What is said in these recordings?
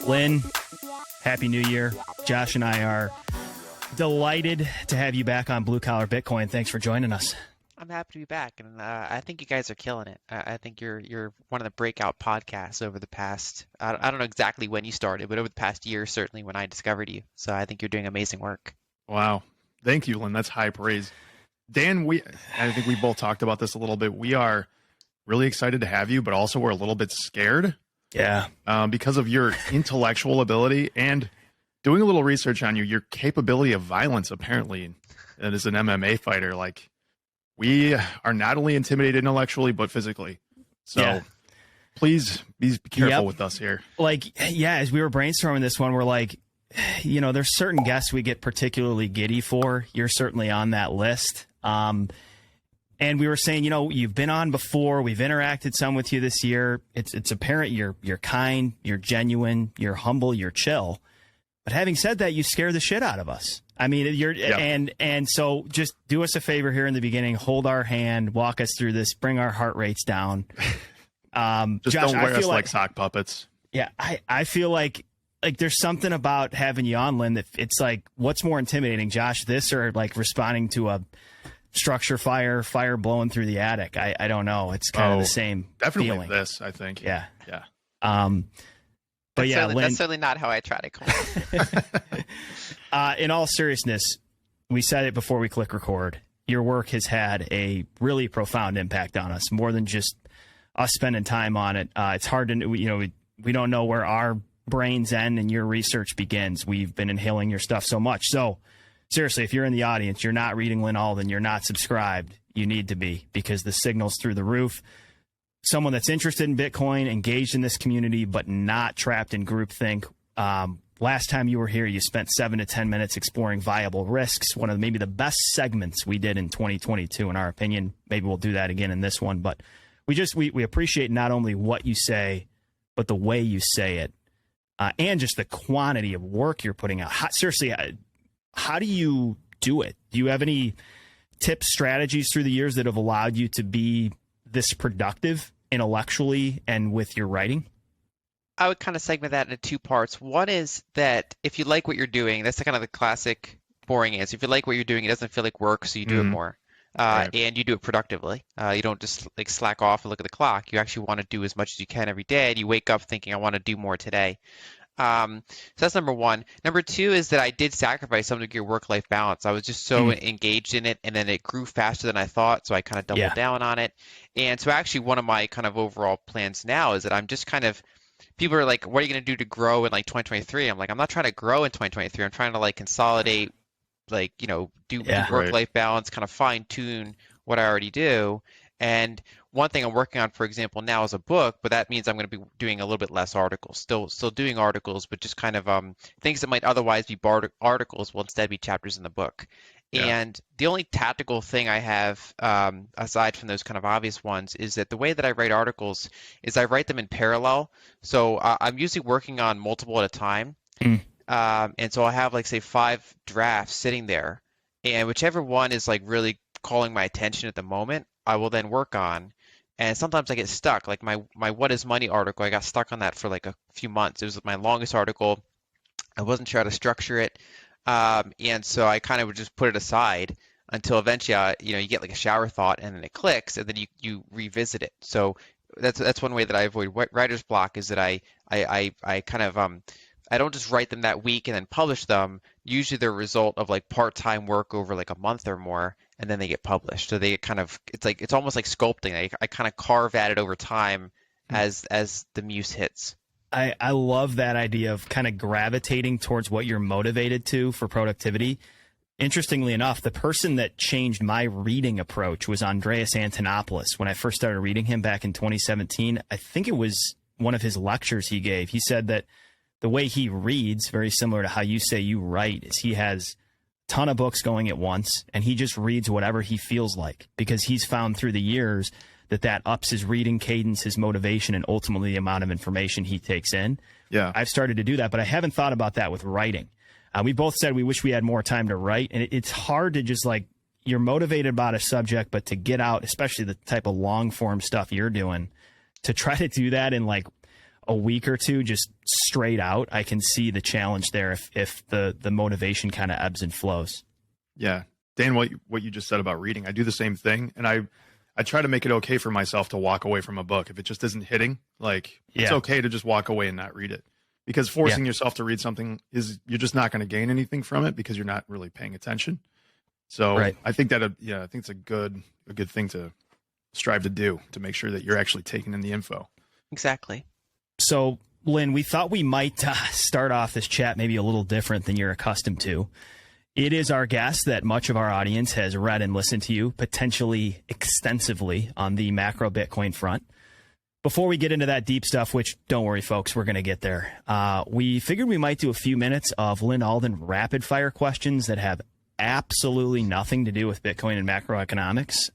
Lynn, Happy New Year. Josh and I are delighted to have you back on Blue Collar Bitcoin. Thanks for joining us. I'm happy to be back, and I think you guys are killing it. I think you're one of the breakout podcasts over the past, I don't know exactly when you started, but over the past year, certainly when I discovered you. So I think you're doing amazing work. Wow. Thank you, Lynn. That's high praise. Dan, I think we both talked about this a little bit. We are really excited to have you, but also we're a little bit scared. Yeah. Because of your intellectual ability and doing a little research on you, your capability of violence, apparently, and as an MMA fighter, like, we are not only intimidated intellectually, but physically. So please be careful with us here. Like, yeah, as we were brainstorming this one, we're like, there's certain guests we get particularly giddy for. You're certainly on that list. And we were saying, you've been on before. We've interacted some with you this year. It's apparent you're kind, you're genuine, you're humble, you're chill. But having said that, you scare the shit out of us. I mean, and so just do us a favor here in the beginning, hold our hand, walk us through this, bring our heart rates down. Just Josh, don't wear us like sock puppets. Yeah, I feel like there's something about having you on, Lynn, that it's like, what's more intimidating, Josh, this or like responding to a structure fire blowing through the attic? I don't know. It's kind of the same definitely feeling. This, I think. Yeah. But yeah, Lynn, that's certainly not how I try to come. In all seriousness, we said it before we click record. Your work has had a really profound impact on us, more than just us spending time on it. It's hard to, we don't know where our brains end and your research begins. We've been inhaling your stuff so much. So seriously, if you're in the audience, you're not reading Lynn Alden, you're not subscribed, you need to be, because the signal's through the roof. Someone that's interested in Bitcoin, engaged in this community, but not trapped in groupthink. Last time you were here, you spent 7 to 10 minutes exploring viable risks, one of maybe the best segments we did in 2022, in our opinion. Maybe we'll do that again in this one. But we appreciate not only what you say, but the way you say it, and just the quantity of work you're putting out. Seriously, how do you do it? Do you have any tips, strategies through the years that have allowed you to be this productive intellectually and with your writing? I would kind of segment that into two parts. One is that if you like what you're doing, that's kind of the classic boring answer. If you like what you're doing, it doesn't feel like work, so you do it more. Right. And you do it productively. You don't just like slack off and look at the clock. You actually want to do as much as you can every day, and you wake up thinking, I want to do more today. So that's number one. Number two is that I did sacrifice some degree of work-life balance. I was just so engaged in it, and then it grew faster than I thought, so I kind of doubled down on it. And so actually one of my kind of overall plans now is that I'm just kind of, people are like, what are you going to do to grow in like 2023? I'm like, I'm not trying to grow in 2023. I'm trying to like consolidate, like, do work-life balance, kind of fine-tune what I already do. And one thing I'm working on, for example, now is a book, but that means I'm going to be doing a little bit less articles. Still doing articles, but just kind of things that might otherwise be articles will instead be chapters in the book. Yeah. And the only tactical thing I have, aside from those kind of obvious ones, is that the way that I write articles is I write them in parallel. So I'm usually working on multiple at a time. And so I have like, say, 5 drafts sitting there. And whichever one is like really calling my attention at the moment, I will then work on. And sometimes I get stuck. Like my What is Money article, I got stuck on that for like a few months. It was my longest article. I wasn't sure how to structure it. And so I kind of would just put it aside until eventually, you get like a shower thought and then it clicks and then you revisit it. So that's one way that I avoid writer's block, is that I kind of, I don't just write them that week and then publish them. Usually they're a result of like part-time work over like a month or more, and then they get published. So they get kind of, it's almost like sculpting. I kind of carve at it over time as the muse hits. I love that idea of kind of gravitating towards what you're motivated to for productivity. Interestingly enough, the person that changed my reading approach was Andreas Antonopoulos. When I first started reading him back in 2017, I think it was one of his lectures he gave. He said that the way he reads, very similar to how you say you write, is he has a ton of books going at once, and he just reads whatever he feels like, because he's found through the years that ups his reading cadence, his motivation, and ultimately the amount of information he takes in. Yeah, I've started to do that, but I haven't thought about that with writing. We both said we wish we had more time to write, and it's hard to just like, you're motivated about a subject, but to get out, especially the type of long form stuff you're doing, to try to do that in like a week or two, just straight out, I can see the challenge there if the motivation kind of ebbs and flows. Yeah. Dan, what you just said about reading, I do the same thing. And I try to make it okay for myself to walk away from a book. If it just isn't hitting, like it's okay to just walk away and not read it, because forcing yourself to read something you're just not going to gain anything from it because you're not really paying attention. So I think that, I think it's a good thing to strive to do, to make sure that you're actually taking in the info. Exactly. So Lynn, we thought we might start off this chat maybe a little different than you're accustomed to. It is our guess that much of our audience has read and listened to you potentially extensively on the macro Bitcoin front. Before we get into that deep stuff, which don't worry, folks, we're going to get there. We figured we might do a few minutes of Lynn Alden rapid fire questions that have absolutely nothing to do with Bitcoin and macroeconomics.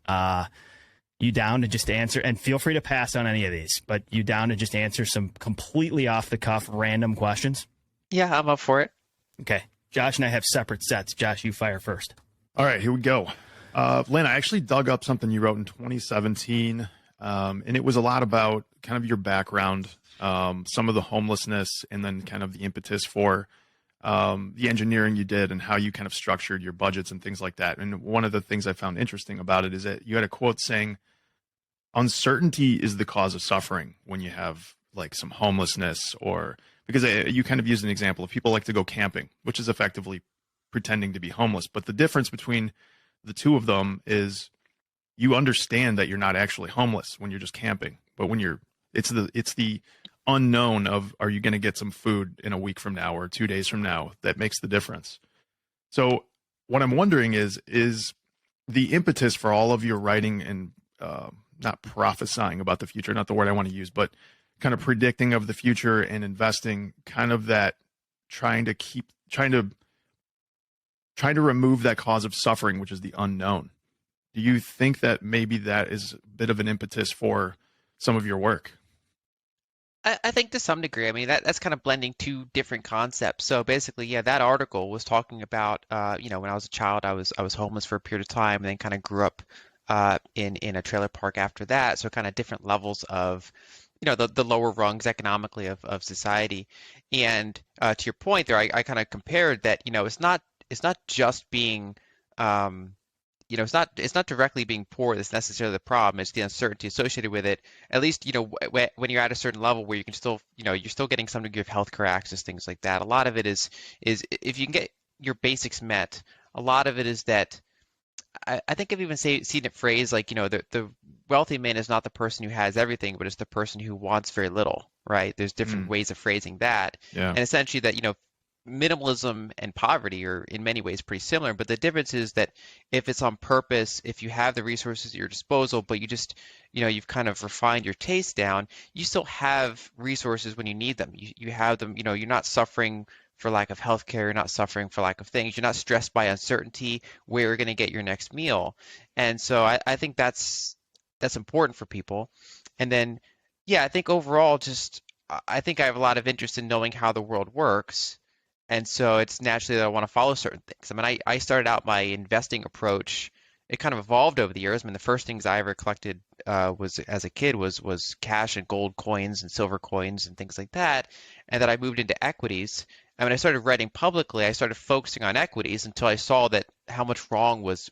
You down to just answer, and feel free to pass on any of these, but you down to just answer some completely off the cuff random questions? Yeah, I'm up for it. Okay. Josh and I have separate sets. Josh, you fire first. All right, here we go. Lynn, I actually dug up something you wrote in 2017, and it was a lot about kind of your background, some of the homelessness, and then kind of the impetus for the engineering you did and how you kind of structured your budgets and things like that. And one of the things I found interesting about it is that you had a quote saying, "Uncertainty is the cause of suffering," when you have like some homelessness, or because you kind of used an example of people like to go camping, which is effectively pretending to be homeless. But the difference between the two of them is you understand that you're not actually homeless when you're just camping, but when it's the unknown of, are you going to get some food in a week from now or 2 days from now, that makes the difference. So what I'm wondering is the impetus for all of your writing and not prophesying about the future, not the word I want to use, but kind of predicting of the future and investing, kind of that trying to remove that cause of suffering, which is the unknown. Do you think that maybe that is a bit of an impetus for some of your work? I think to some degree. I mean, that's kind of blending two different concepts. So basically, yeah, that article was talking about, when I was a child, I was homeless for a period of time, and then kind of grew up in a trailer park after that. So kind of different levels of, the lower rungs economically of society. And to your point there, I kind of compared that, it's not just being, it's not directly being poor that's necessarily the problem. It's the uncertainty associated with it. At least, when you're at a certain level where you can still, you're still getting some degree of healthcare access, things like that. A lot of it is if you can get your basics met, a lot of it is that I think I've even seen it phrased like, the wealthy man is not the person who has everything, but it's the person who wants very little, right? There's different ways of phrasing that. Yeah. And essentially that, minimalism and poverty are in many ways pretty similar, but the difference is that if it's on purpose, if you have the resources at your disposal, but you just, you've kind of refined your taste down, you still have resources when you need them. You have them, you're not suffering for lack of healthcare, you're not suffering for lack of things, you're not stressed by uncertainty where you're going to get your next meal. And so I think that's important for people. And then, yeah, I think overall, I think I have a lot of interest in knowing how the world works. And so it's naturally that I want to follow certain things. I mean, I started out my investing approach. It kind of evolved over the years. I mean, the first things I ever collected was as a kid was cash and gold coins and silver coins and things like that. And then I moved into equities. And when I started writing publicly, I started focusing on equities until I saw that how much wrong was,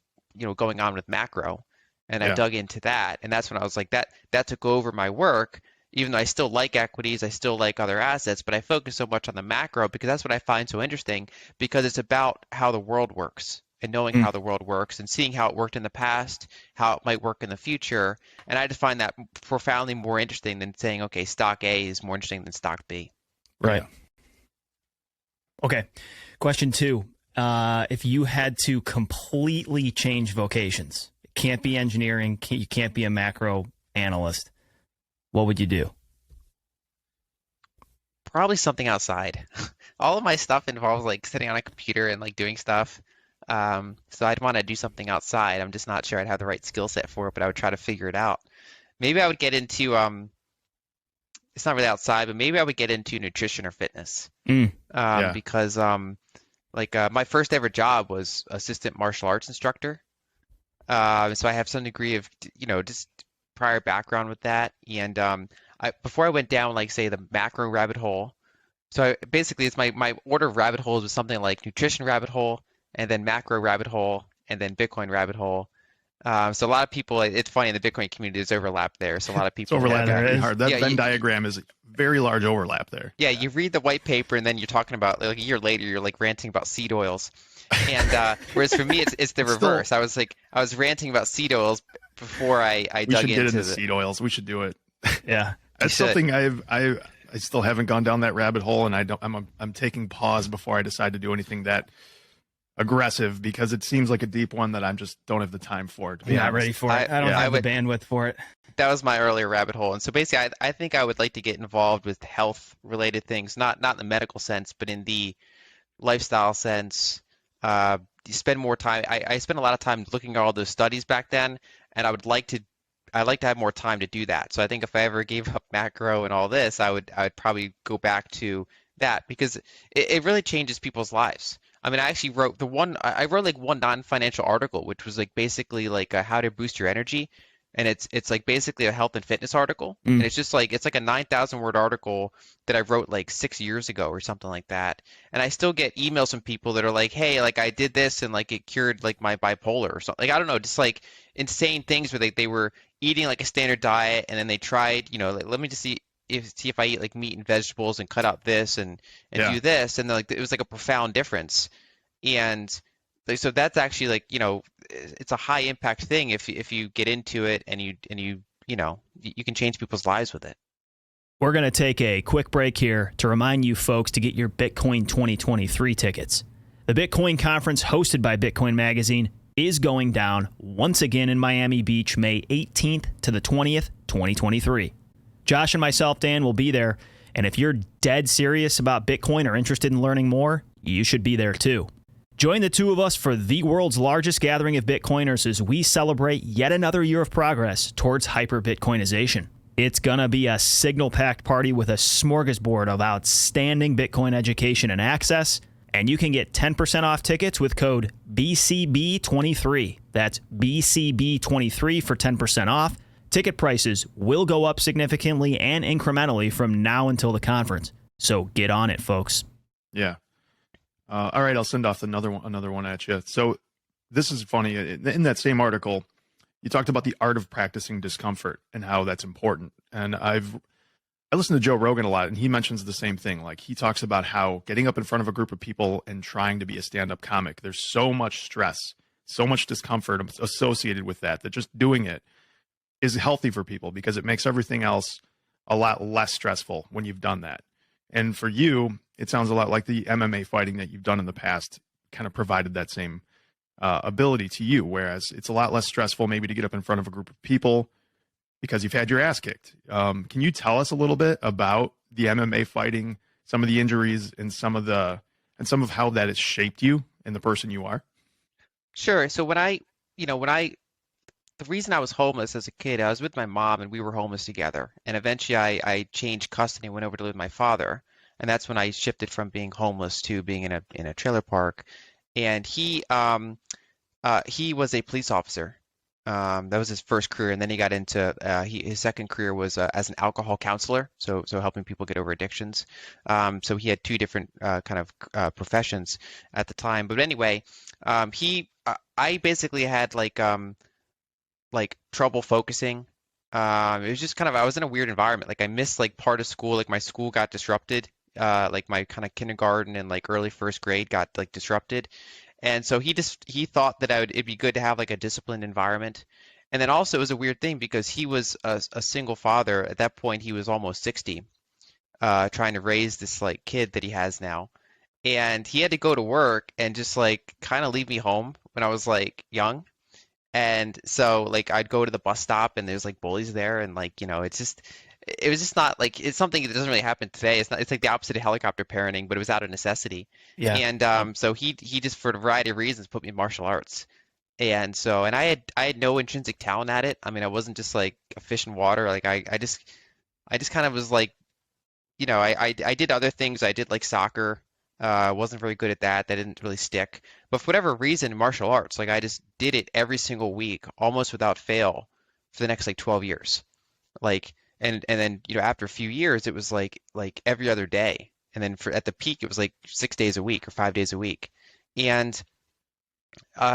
going on with macro. And I dug into that. And that's when I was like, that took over my work. Even though I still like equities, I still like other assets, but I focus so much on the macro because that's what I find so interesting, because it's about how the world works and knowing how the world works and seeing how it worked in the past, how it might work in the future. And I just find that profoundly more interesting than saying, okay, stock A is more interesting than stock B. Right. Yeah. Okay. Question 2. If you had to completely change vocations, it can't be engineering, you can't be a macro analyst, what would you do? Probably something outside. All of my stuff involves like sitting on a computer and like doing stuff. So I'd want to do something outside. I'm just not sure I'd have the right skill set for it, but I would try to figure it out. Maybe I would get into it's not really outside, but maybe I would get into nutrition or fitness. Because my first ever job was assistant martial arts instructor. So I have some degree of, just prior background with that. And before I went down, like say the macro rabbit hole, basically it's my order of rabbit holes was something like nutrition rabbit hole, and then macro rabbit hole, and then Bitcoin rabbit hole. So a lot of people, it's funny in the Bitcoin community, there's overlap there. So a lot of It's people overlapping there pretty is. hard. That Yeah, Venn diagram is a very large overlap there. yeah, you read the white paper and then you're talking about like a year later, you're like ranting about seed oils. And whereas for me, it's the It's still- reverse. I was ranting about seed oils before I We dug should get into into seed oils. We should do it. Yeah. That's should. something I still haven't gone down that rabbit hole, and I'm taking pause before I decide to do anything that aggressive, because it seems like a deep one that I just don't have the time for. To be Not honest. ready for it. I don't yeah. have the bandwidth for it. That was my earlier rabbit hole. And so basically, I think I would like to get involved with health related things, not in the medical sense, but in the lifestyle sense. You spend more time. I spent a lot of time looking at all those studies back then, and I'd like to have more time to do that. So I think if I ever gave up macro and all this, I would probably go back to that, because it really changes people's lives. I mean, I actually wrote I wrote like one non-financial article, which was like basically like how to boost your energy. And it's like basically a health and fitness article. And it's like a 9,000 word article that I wrote like 6 years ago or something like that. And I still get emails from people that are like, hey, like I did this and like it cured like my bipolar or something. Like, I don't know, just like insane things where they were eating like a standard diet, and then they tried, like, let me just see if I eat like meat and vegetables and cut out this and Yeah. do this. And like it was like a profound difference. And so that's actually like, it's a high impact thing if you get into it and you can change people's lives with it. We're going to take a quick break here to remind you folks to get your Bitcoin 2023 tickets. The Bitcoin conference hosted by Bitcoin Magazine is going down once again in Miami Beach, May 18th to the 20th, 2023. Josh and myself, Dan, will be there. And if you're dead serious about Bitcoin or interested in learning more, you should be there too. Join the two of us for the world's largest gathering of Bitcoiners as we celebrate yet another year of progress towards hyper-Bitcoinization. It's going to be a signal-packed party with a smorgasbord of outstanding Bitcoin education and access, and you can get 10% off tickets with code BCB23. That's BCB23 for 10% off. Ticket prices will go up significantly and incrementally from now until the conference. So get on it, folks. Yeah. All right, I'll send off another one at you. So this is funny. In that same article, you talked about the art of practicing discomfort and how that's important. And I listen to Joe Rogan a lot, and he mentions the same thing. Like, he talks about how getting up in front of a group of people and trying to be a stand-up comic, there's so much stress, so much discomfort associated with that just doing it is healthy for people, because it makes everything else a lot less stressful when you've done that. And for you, it sounds a lot like the MMA fighting that you've done in the past kind of provided that same ability to you, whereas it's a lot less stressful maybe to get up in front of a group of people because you've had your ass kicked. Can you tell us a little bit about the MMA fighting, some of the injuries, and some of how that has shaped you and the person you are? Sure. So the reason I was homeless as a kid, I was with my mom and we were homeless together. And eventually I changed custody and went over to live with my father. And that's when I shifted from being homeless to being in a trailer park. And he was a police officer. That was his first career. And then he got into his second career was as an alcohol counselor. So helping people get over addictions. So he had two different kind of professions at the time. But anyway, I basically had like trouble focusing. It was just kind of, I was in a weird environment. Like I missed like part of school, like my school got disrupted. Like my kind of kindergarten and like early first grade got like disrupted. And so he thought that it'd be good to have like a disciplined environment. And then also it was a weird thing because he was a single father. At that point, he was almost 60, trying to raise this like kid that he has now. And he had to go to work and just like kind of leave me home when I was like young. And so like I'd go to the bus stop and there's like bullies there, and like, it was just not like, it's something that doesn't really happen today. It's like the opposite of helicopter parenting, but it was out of necessity. Yeah. And so he just, for a variety of reasons, put me in martial arts. And so, and I had no intrinsic talent at it. I mean, I wasn't just like a fish in water. Like I just kind of was like, I did other things. I did like soccer. Wasn't very good at that. That didn't really stick. But for whatever reason, martial arts, like I just did it every single week, almost without fail, for the next like 12 years. Like, and then after a few years, it was like every other day. And then at the peak, it was like 6 days a week or 5 days a week. And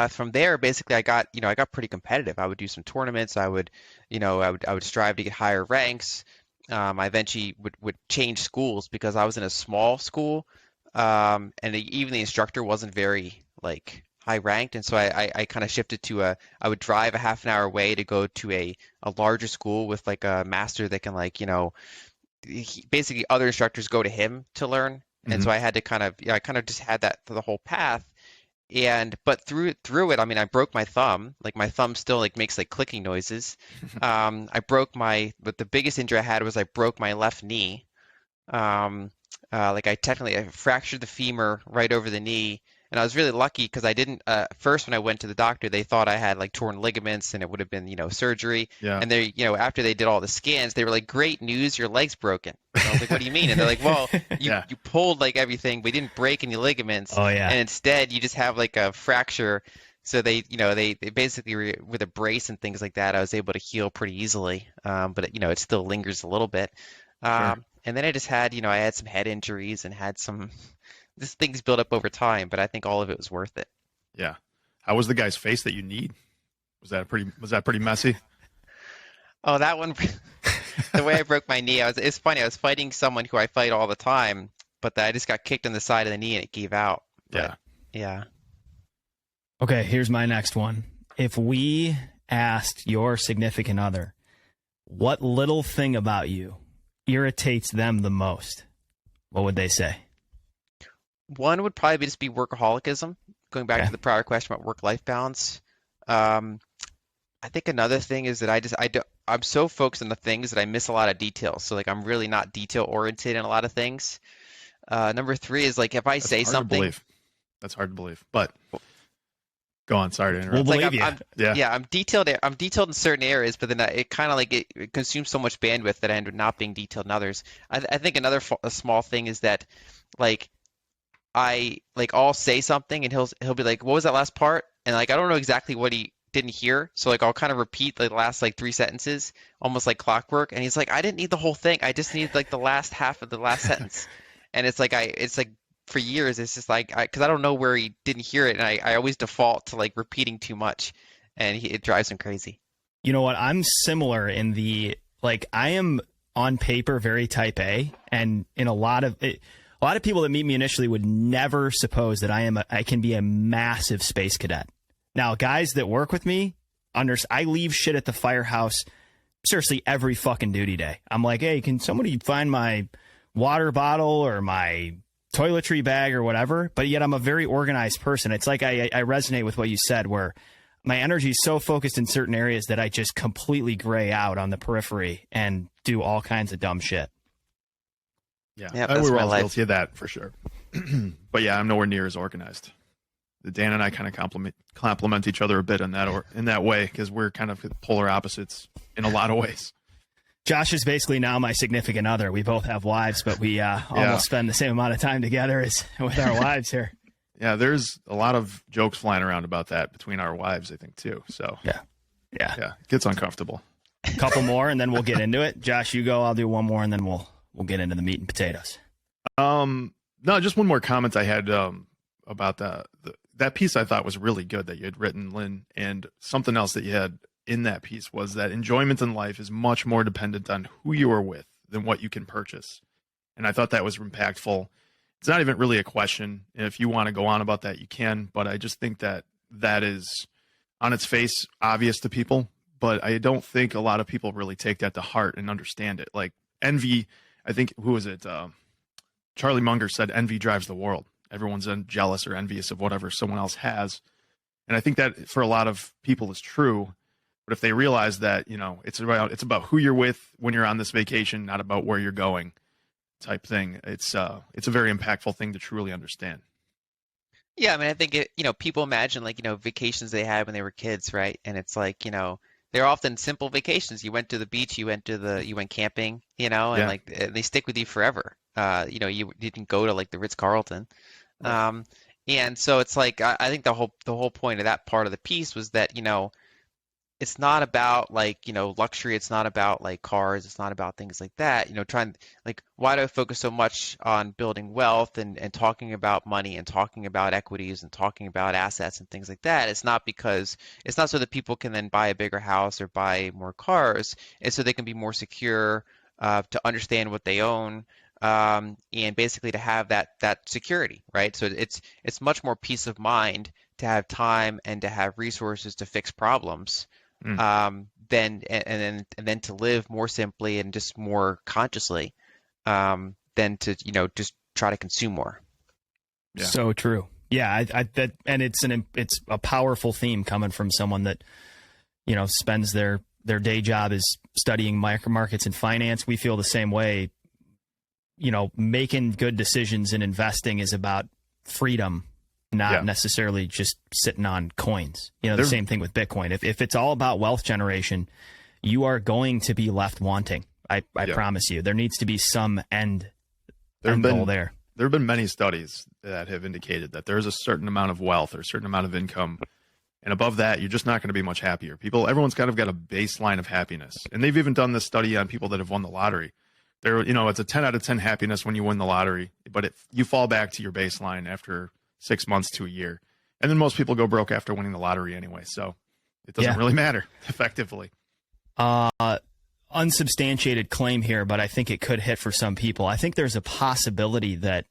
from there, basically, I got pretty competitive. I would do some tournaments. I would strive to get higher ranks. I eventually would change schools because I was in a small school, and even the instructor wasn't very like high ranked, and so I kind of shifted to I would drive a half an hour away to go to a larger school with like a master that can basically other instructors go to him to learn, and so I had to I kind of just had that for the whole path. But through it, I mean, I broke my thumb. Like my thumb still like makes like clicking noises. But the biggest injury I had was I broke my left knee. I fractured the femur right over the knee, and I was really lucky because I didn't. First, when I went to the doctor, they thought I had like torn ligaments, and it would have been surgery. Yeah. And they after they did all the scans, they were like, "Great news, your leg's broken." And I was like, "What do you mean?" And they're like, "Well, you pulled like everything, but you didn't break any ligaments. Oh yeah. And instead, you just have like a fracture." So they basically with a brace and things like that, I was able to heal pretty easily. But it still lingers a little bit. Sure. And then I just had, I had some head injuries and had some this things built up over time, but I think all of it was worth it. Yeah. How was the guy's face that you need? Was that pretty messy? Oh, that one, the way I broke my knee, it's funny. I was fighting someone who I fight all the time, but I just got kicked on the side of the knee and it gave out. But, yeah. Okay, here's my next one. If we asked your significant other what little thing about you irritates them the most, what would they say? One would probably just be workaholicism, going back to the prior question about work-life balance. I think another thing is that I'm so focused on the things that I miss a lot of details. So like I'm really not detail-oriented in a lot of things. Number 3 is like if I say something. That's hard to believe. But go on. Sorry to interrupt. We'll believe you. I'm detailed. I'm detailed in certain areas, but then it kind of like it consumes so much bandwidth that I end up not being detailed in others. I think a small thing is that like I'll say something and he'll be like, "What was that last part?" And like I don't know exactly what he didn't hear, so like I'll kind of repeat the last like 3 sentences, almost like clockwork. And he's like, "I didn't need the whole thing. I just need like the last half of the last sentence." And it's like for years, it's just like, because I don't know where he didn't hear it, and I always default to like repeating too much, and it drives him crazy. You know what? I'm similar in I am on paper very type A, and in a lot of people that meet me initially would never suppose that I can be a massive space cadet. Now, guys that work with me, I leave shit at the firehouse seriously every fucking duty day. I'm like, "Hey, can somebody find my water bottle or my toiletry bag or whatever?" But yet I'm a very organized person. It's like I resonate with what you said, where my energy is so focused in certain areas that I just completely gray out on the periphery and do all kinds of dumb shit. Yeah, we were all guilty of that for sure. But yeah, I'm nowhere near as organized. Dan and I kind of complement each other a bit in that way, because we're kind of polar opposites in a lot of ways. Josh is basically now my significant other. We both have wives, but we almost spend the same amount of time together as with our wives here. Yeah, there's a lot of jokes flying around about that between our wives, I think, too. So yeah, it gets uncomfortable. A couple more, and then we'll get into it. Josh, you go. I'll do one more, and then we'll get into the meat and potatoes. No, just one more comment I had about that piece. I thought was really good that you had written, Lynn, and something else that you had in that piece was that enjoyment in life is much more dependent on who you are with than what you can purchase. And I thought that was impactful. It's not even really a question. If you want to go on about that, you can, but I just think that is on its face obvious to people, but I don't think a lot of people really take that to heart and understand it. Like envy, I think, who was it? Charlie Munger said envy drives the world. Everyone's jealous or envious of whatever someone else has. And I think that for a lot of people is true. But if they realize that, it's about who you're with when you're on this vacation, not about where you're going type thing, it's a very impactful thing to truly understand. Yeah, I mean, I think people imagine vacations they had when they were kids, right? And it's like, they're often simple vacations. You went to the beach, you went camping, and Yeah. like they stick with you forever. You didn't go to like the Ritz-Carlton. Right. And so it's like I think the whole point of that part of the piece was that, it's not about like, luxury. It's not about like cars. It's not about things like that. Trying like, why do I focus so much on building wealth and talking about money and talking about equities and talking about assets and things like that? It's not so that people can then buy a bigger house or buy more cars. It's so they can be more secure, to understand what they own, and basically to have that security, right? So it's much more peace of mind to have time and to have resources to fix problems, Mm. then to live more simply and just more consciously, than to just try to consume more. Yeah. So true. Yeah, and it's a powerful theme coming from someone that spends their day job is studying micro markets and finance. We feel the same way. Making good decisions and investing is about freedom, not necessarily just sitting on coins. The same thing with Bitcoin. If it's all about wealth generation, you are going to be left wanting. I promise you. There needs to be some end goal there. There have been many studies that have indicated that there's a certain amount of wealth or a certain amount of income, and above that, you're just not going to be much happier. Everyone's kind of got a baseline of happiness, and they've even done this study on people that have won the lottery. It's a 10 out of 10 happiness when you win the lottery, but you fall back to your baseline after 6 months to a year. And then most people go broke after winning the lottery anyway. So it doesn't really matter effectively. Unsubstantiated claim here, but I think it could hit for some people. I think there's a possibility that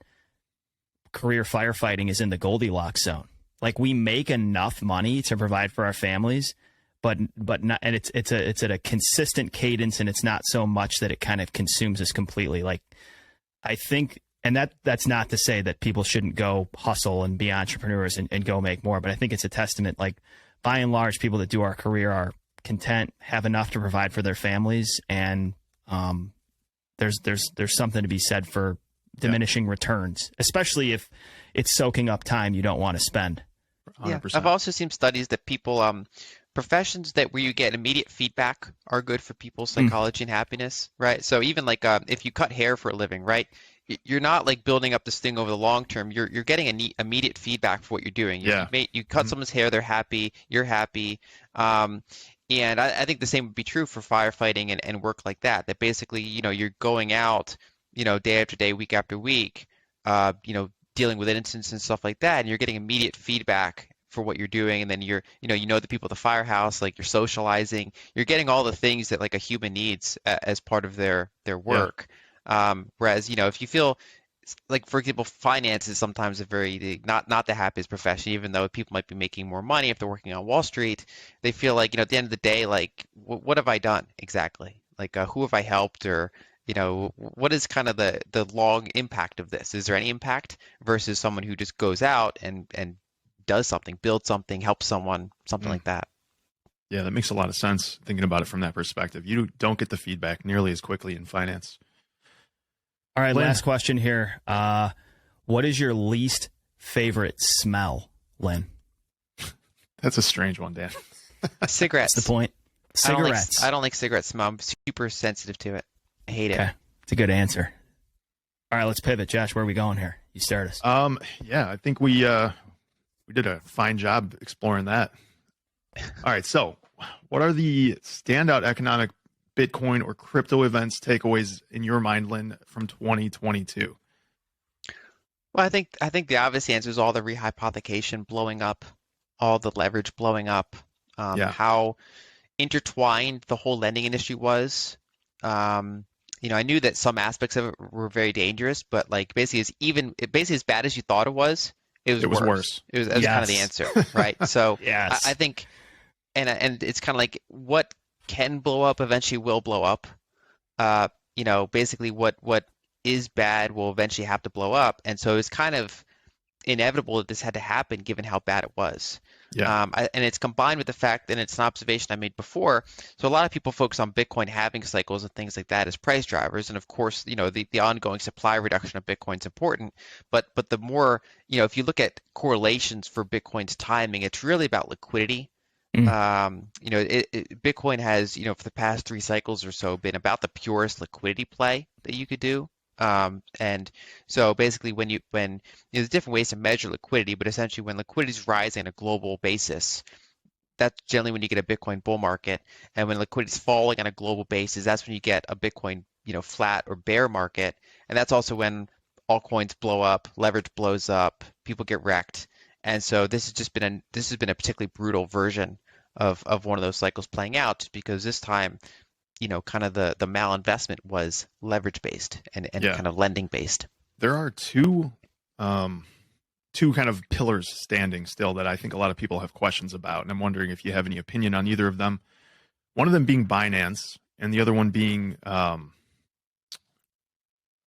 career firefighting is in the Goldilocks zone. Like, we make enough money to provide for our families, but not, and it's at a consistent cadence, and it's not so much that it kind of consumes us completely. Like, I think, and that's not to say that people shouldn't go hustle and be entrepreneurs and go make more, but I think it's a testament. Like, by and large, people that do our career are content, have enough to provide for their families, and there's something to be said for diminishing returns, especially if it's soaking up time you don't want to spend. 100%. I've also seen studies that people, professions where you get immediate feedback are good for people's psychology and happiness, right? So even like if you cut hair for a living, right? You're not like building up this thing over the long term. You're getting immediate feedback for what you're doing. You cut someone's hair, they're happy, you're happy. And I think the same would be true for firefighting and work like that. That basically, you're going out, day after day, week after week, dealing with incidents and stuff like that, and you're getting immediate feedback for what you're doing, and then you know the people at the firehouse, like, you're socializing, you're getting all the things that like a human needs as part of their work. Whereas if you feel like, for example, finance is sometimes a very not the happiest profession, even though people might be making more money if they're working on Wall Street. They feel like, at the end of the day, like, what have I done exactly? Like, who have I helped, or what is kind of the long impact of this? Is there any impact versus someone who just goes out and does something, builds something, helps someone, something like that? Yeah, that makes a lot of sense thinking about it from that perspective. You don't get the feedback nearly as quickly in finance. All right, Lynn. last question here. What is your least favorite smell, Lynn? That's a strange one, Dan. Cigarettes. That's the point. Cigarettes. I don't like cigarette smell. I'm super sensitive to it. I hate it. It's a good answer. All right, let's pivot. Josh, where are we going here? You start us. Yeah, I think we did a fine job exploring that. All right, so what are the standout economic Bitcoin or crypto events takeaways in your mind, Lynn, from 2022? Well, I think the obvious answer is all the rehypothecation blowing up, all the leverage blowing up, how intertwined the whole lending industry was. I knew that some aspects of it were very dangerous, but like basically as bad as you thought it was worse. It was kind of the answer, right? So yes. I think, and it's kind of like what can blow up eventually will blow up. Basically what is bad will eventually have to blow up, and so it's kind of inevitable that this had to happen given how bad it was. And it's combined with the fact, and it's an observation I made before, so a lot of people focus on Bitcoin halving cycles and things like that as price drivers, and of course, the ongoing supply reduction of Bitcoin is important, but the more, if you look at correlations for Bitcoin's timing, it's really about liquidity. Bitcoin has, for the past 3 cycles or so, been about the purest liquidity play that you could do. And so basically, there's different ways to measure liquidity, but essentially, when liquidity is rising on a global basis, that's generally when you get a Bitcoin bull market. And when liquidity is falling on a global basis, that's when you get a Bitcoin, flat or bear market. And that's also when altcoins blow up, leverage blows up, people get wrecked. And so this has been a particularly brutal version of one of those cycles playing out, just because this time, kind of the malinvestment was leverage based and kind of lending based. There are two kind of pillars standing still that I think a lot of people have questions about, and I'm wondering if you have any opinion on either of them. One of them being Binance, and the other one being Tether.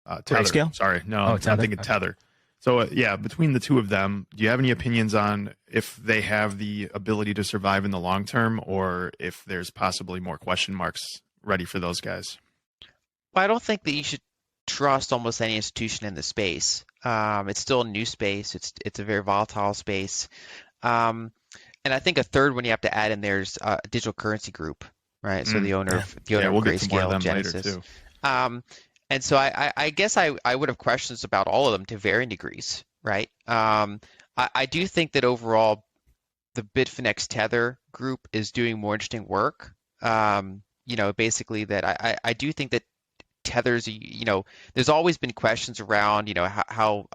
Grayscale? Sorry, no, Oh, I'm thinking Tether. So between the two of them, do you have any opinions on if they have the ability to survive in the long term, or if there's possibly more question marks ready for those guys? Well, I don't think that you should trust almost any institution in the space. It's still a new space. It's a very volatile space. And I think a third one you have to add in there's a digital currency group, right? So the owner of we'll get to more of Grayscale, them Genesis. later too. And so I guess I would have questions about all of them to varying degrees, right? I do think that overall the Bitfinex Tether group is doing more interesting work. Basically that I do think that Tether's, there's always been questions around, how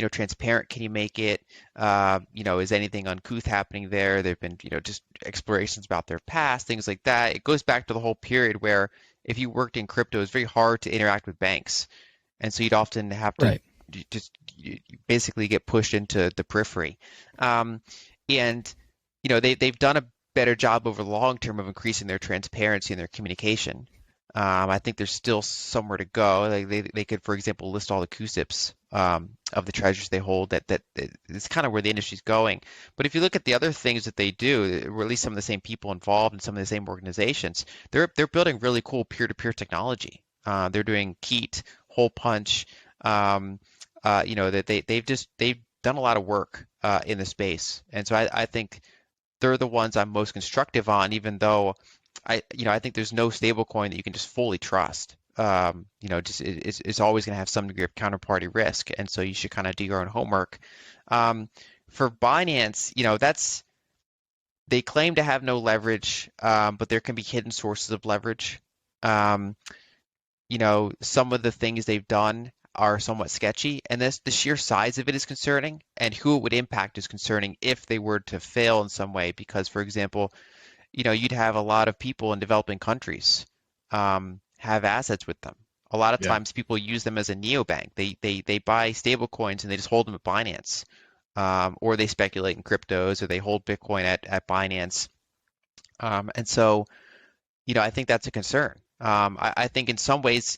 transparent can you make it? Is anything uncouth happening there? There've been, just explorations about their past, things like that. It goes back to the whole period where if you worked in crypto, it's very hard to interact with banks. And so you'd often have to you basically get pushed into the periphery. They've done a better job over the long term of increasing their transparency and their communication. I think there's still somewhere to go. Like they could, for example, list all the CUSIPs of the treasures they hold. That is kind of where the industry's going. But if you look at the other things that they do, or at least some of the same people involved in some of the same organizations, they're building really cool peer-to-peer technology. They're doing Keat, Hole Punch. They've done a lot of work in the space, and so I think they're the ones I'm most constructive on, even though I think there's no stable coin that you can just fully trust. It's always going to have some degree of counterparty risk, and so you should kind of do your own homework. For Binance, they claim to have no leverage, but there can be hidden sources of leverage. Some of the things they've done are somewhat sketchy, and the sheer size of it is concerning, and who it would impact is concerning if they were to fail in some way. Because, for example, you'd have a lot of people in developing countries have assets with them. A lot of times people use them as a neobank. They buy stable coins and they just hold them at Binance, or they speculate in cryptos, or they hold Bitcoin at Binance. And so, I think that's a concern. I think in some ways,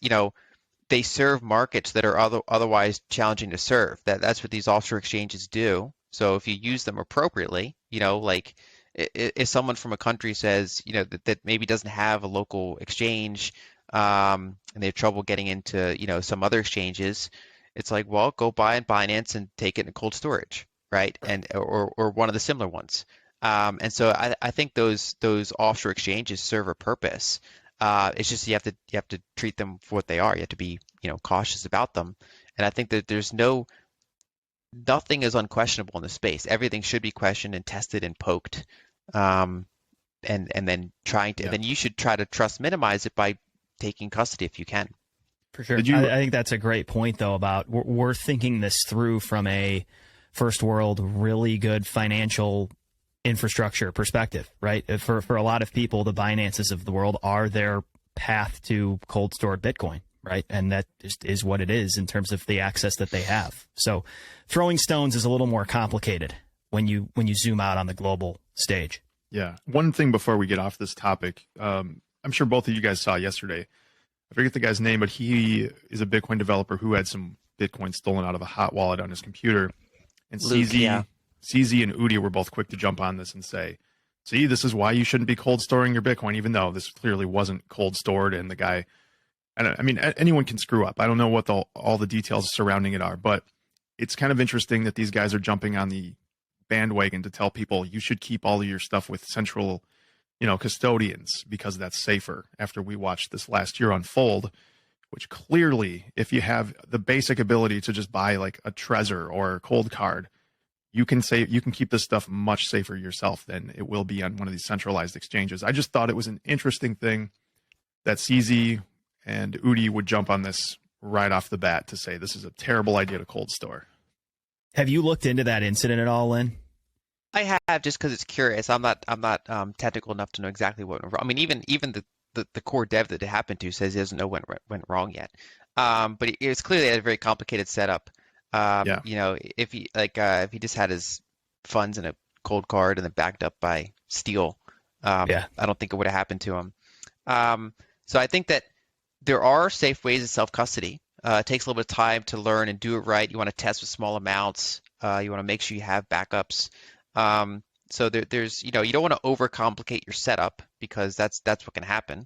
they serve markets that are otherwise challenging to serve. That's what these offshore exchanges do. So if you use them appropriately, like if someone from a country says, that maybe doesn't have a local exchange, and they have trouble getting into, some other exchanges, it's like, well, go buy in Binance and take it in cold storage, right? And or one of the similar ones. And so I think those offshore exchanges serve a purpose. It's just you have to treat them for what they are. You have to be, cautious about them. And I think that there's nothing is unquestionable in the space. Everything should be questioned and tested and poked, and then and then you should try to trust minimize it by taking custody if you can. For sure. I think that's a great point, though, about we're thinking this through from a first world, really good financial infrastructure perspective, right? For a lot of people, the Binances of the world are their path to cold stored Bitcoin, right? And that just is what it is in terms of the access that they have. So throwing stones is a little more complicated when you zoom out on the global stage. Yeah. One thing before we get off this topic, I'm sure both of you guys saw yesterday. I forget the guy's name, but he is a Bitcoin developer who had some Bitcoin stolen out of a hot wallet on his computer. And CZ and Udi were both quick to jump on this and say, see, this is why you shouldn't be cold storing your Bitcoin, even though this clearly wasn't cold stored. And the guy, I mean, anyone can screw up. I don't know what all the details surrounding it are, but it's kind of interesting that these guys are jumping on the bandwagon to tell people you should keep all of your stuff with central, custodians because that's safer after we watched this last year unfold, which clearly, if you have the basic ability to just buy like a Trezor or a cold card, you can keep this stuff much safer yourself than it will be on one of these centralized exchanges. I just thought it was an interesting thing that CZ and Udi would jump on this right off the bat to say this is a terrible idea to cold store. Have you looked into that incident at all, Lynn? I have, just because it's curious. I'm not technical enough to know exactly what went wrong. I mean, even the core dev that it happened to says he doesn't know what went wrong yet. But it was clearly a very complicated setup. If he just had his funds in a cold card and then backed up by steel, I don't think it would have happened to him. So I think that there are safe ways of self-custody. It takes a little bit of time to learn and do it right. You want to test with small amounts. You want to make sure you have backups. So there's, you don't want to overcomplicate your setup because that's what can happen.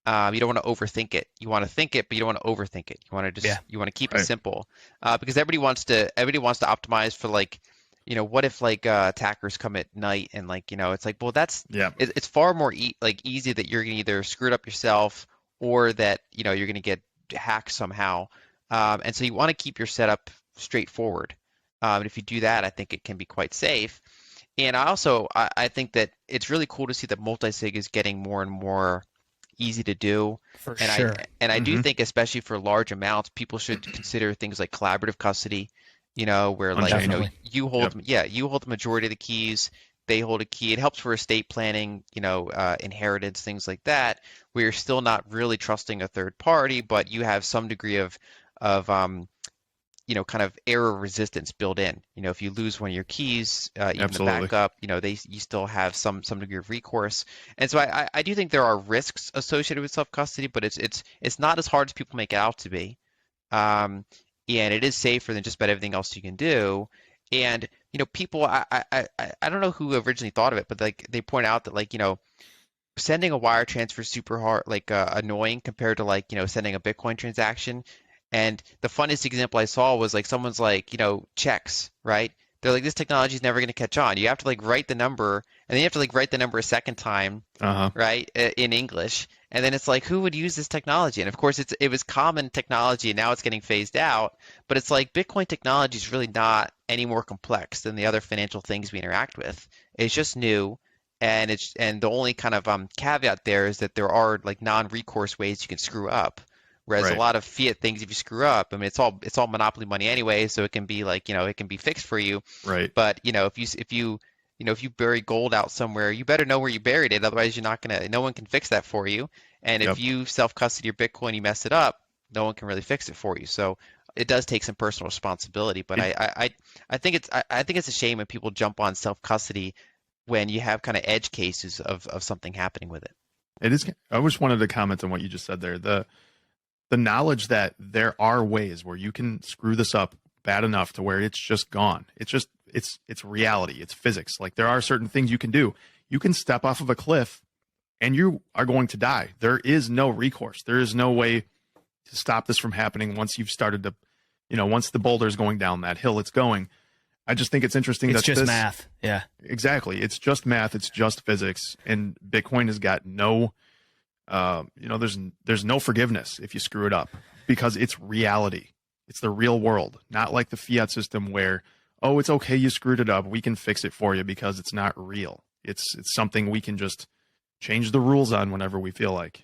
You don't want to overthink it. You want to think it, but you don't want to overthink it. You want to you want to keep it simple, because everybody wants to optimize for what if attackers come at night and it's like, well, it's far more easy that you're gonna either screw it up yourself or that you're gonna get hacked somehow, and so you want to keep your setup straightforward. And if you do that, I think it can be quite safe. And I think that it's really cool to see that multi-sig is getting more and more easy to do. For sure. I do think, especially for large amounts, people should consider things like collaborative custody, where you hold the majority of the keys, they hold a key. It helps for estate planning, inheritance, things like that, where you're still not really trusting a third party, but you have some degree of kind of error resistance built in. If you lose one of your keys, even Absolutely. the backup, you still have some degree of recourse. And so I do think there are risks associated with self-custody, but it's not as hard as people make it out to be. And it is safer than just about everything else you can do. And people, I don't know who originally thought of it, but they point out that sending a wire transfer is super hard, annoying compared to sending a Bitcoin transaction. And the funniest example I saw was someone's checks, right? They're like, this technology is never going to catch on. You have to write the number, and then you have to write the number a second time, right, in English. And then it's who would use this technology? And of course, it was common technology, and now it's getting phased out. But it's Bitcoin technology is really not any more complex than the other financial things we interact with. It's just new, and the only kind of caveat there is that there are non-recourse ways you can screw up. Whereas a lot of fiat things, if you screw up, I mean, it's all monopoly money anyway, so it can be it can be fixed for you. Right. But if you bury gold out somewhere, you better know where you buried it. Otherwise, no one can fix that for you. And if you self-custody your Bitcoin, you mess it up, no one can really fix it for you. So it does take some personal responsibility. But I think it's a shame when people jump on self-custody when you have kind of edge cases of something happening with it. It is. I just wanted to comment on what you just said there. The knowledge that there are ways where you can screw this up bad enough to where it's just gone. It's reality. It's physics. There are certain things you can do. You can step off of a cliff and you are going to die. There is no recourse. There is no way to stop this from happening once you've started to, once the boulder is going down that hill it's going. I just think it's interesting it's just math. Yeah, exactly. It's just math. It's just physics. And Bitcoin has got no, there's no forgiveness if you screw it up because it's reality. It's the real world, not like the fiat system where, oh, it's okay, you screwed it up, we can fix it for you because it's not real. It's something we can just change the rules on whenever we feel like.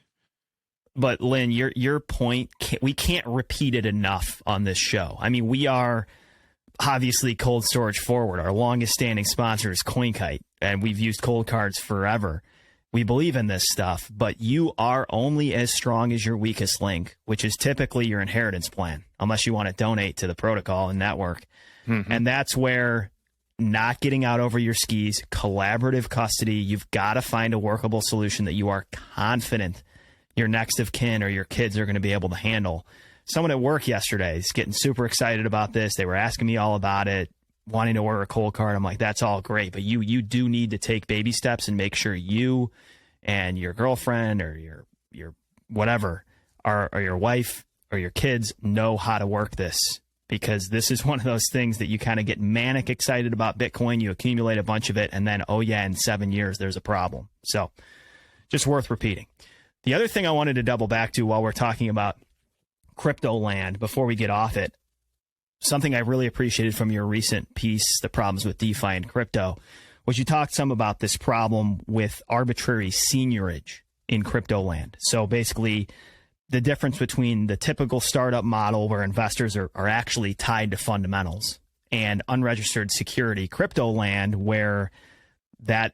But Lynn, your point, we can't repeat it enough on this show. I mean, we are obviously cold storage forward. Our longest standing sponsor is CoinKite, and we've used cold cards forever. We believe in this stuff, but you are only as strong as your weakest link, which is typically your inheritance plan, unless you want to donate to the protocol and network. Mm-hmm. And that's where not getting out over your skis, collaborative custody, you've got to find a workable solution that you are confident your next of kin or your kids are going to be able to handle. Someone at work yesterday is getting super excited about this. They were asking me all about it, wanting to order a cold card. I'm like, that's all great, but you do need to take baby steps and make sure you and your girlfriend or your whatever or your wife or your kids know how to work this, because this is one of those things that you kind of get manic excited about Bitcoin. You accumulate a bunch of it, and then, oh yeah, in 7 years, there's a problem. So just worth repeating. The other thing I wanted to double back to while we're talking about crypto land before we get off it, something I really appreciated from your recent piece, The Problems with DeFi and Crypto, was you talked some about this problem with arbitrary seigniorage in crypto land. So basically, the difference between the typical startup model where investors are actually tied to fundamentals and unregistered security crypto land where that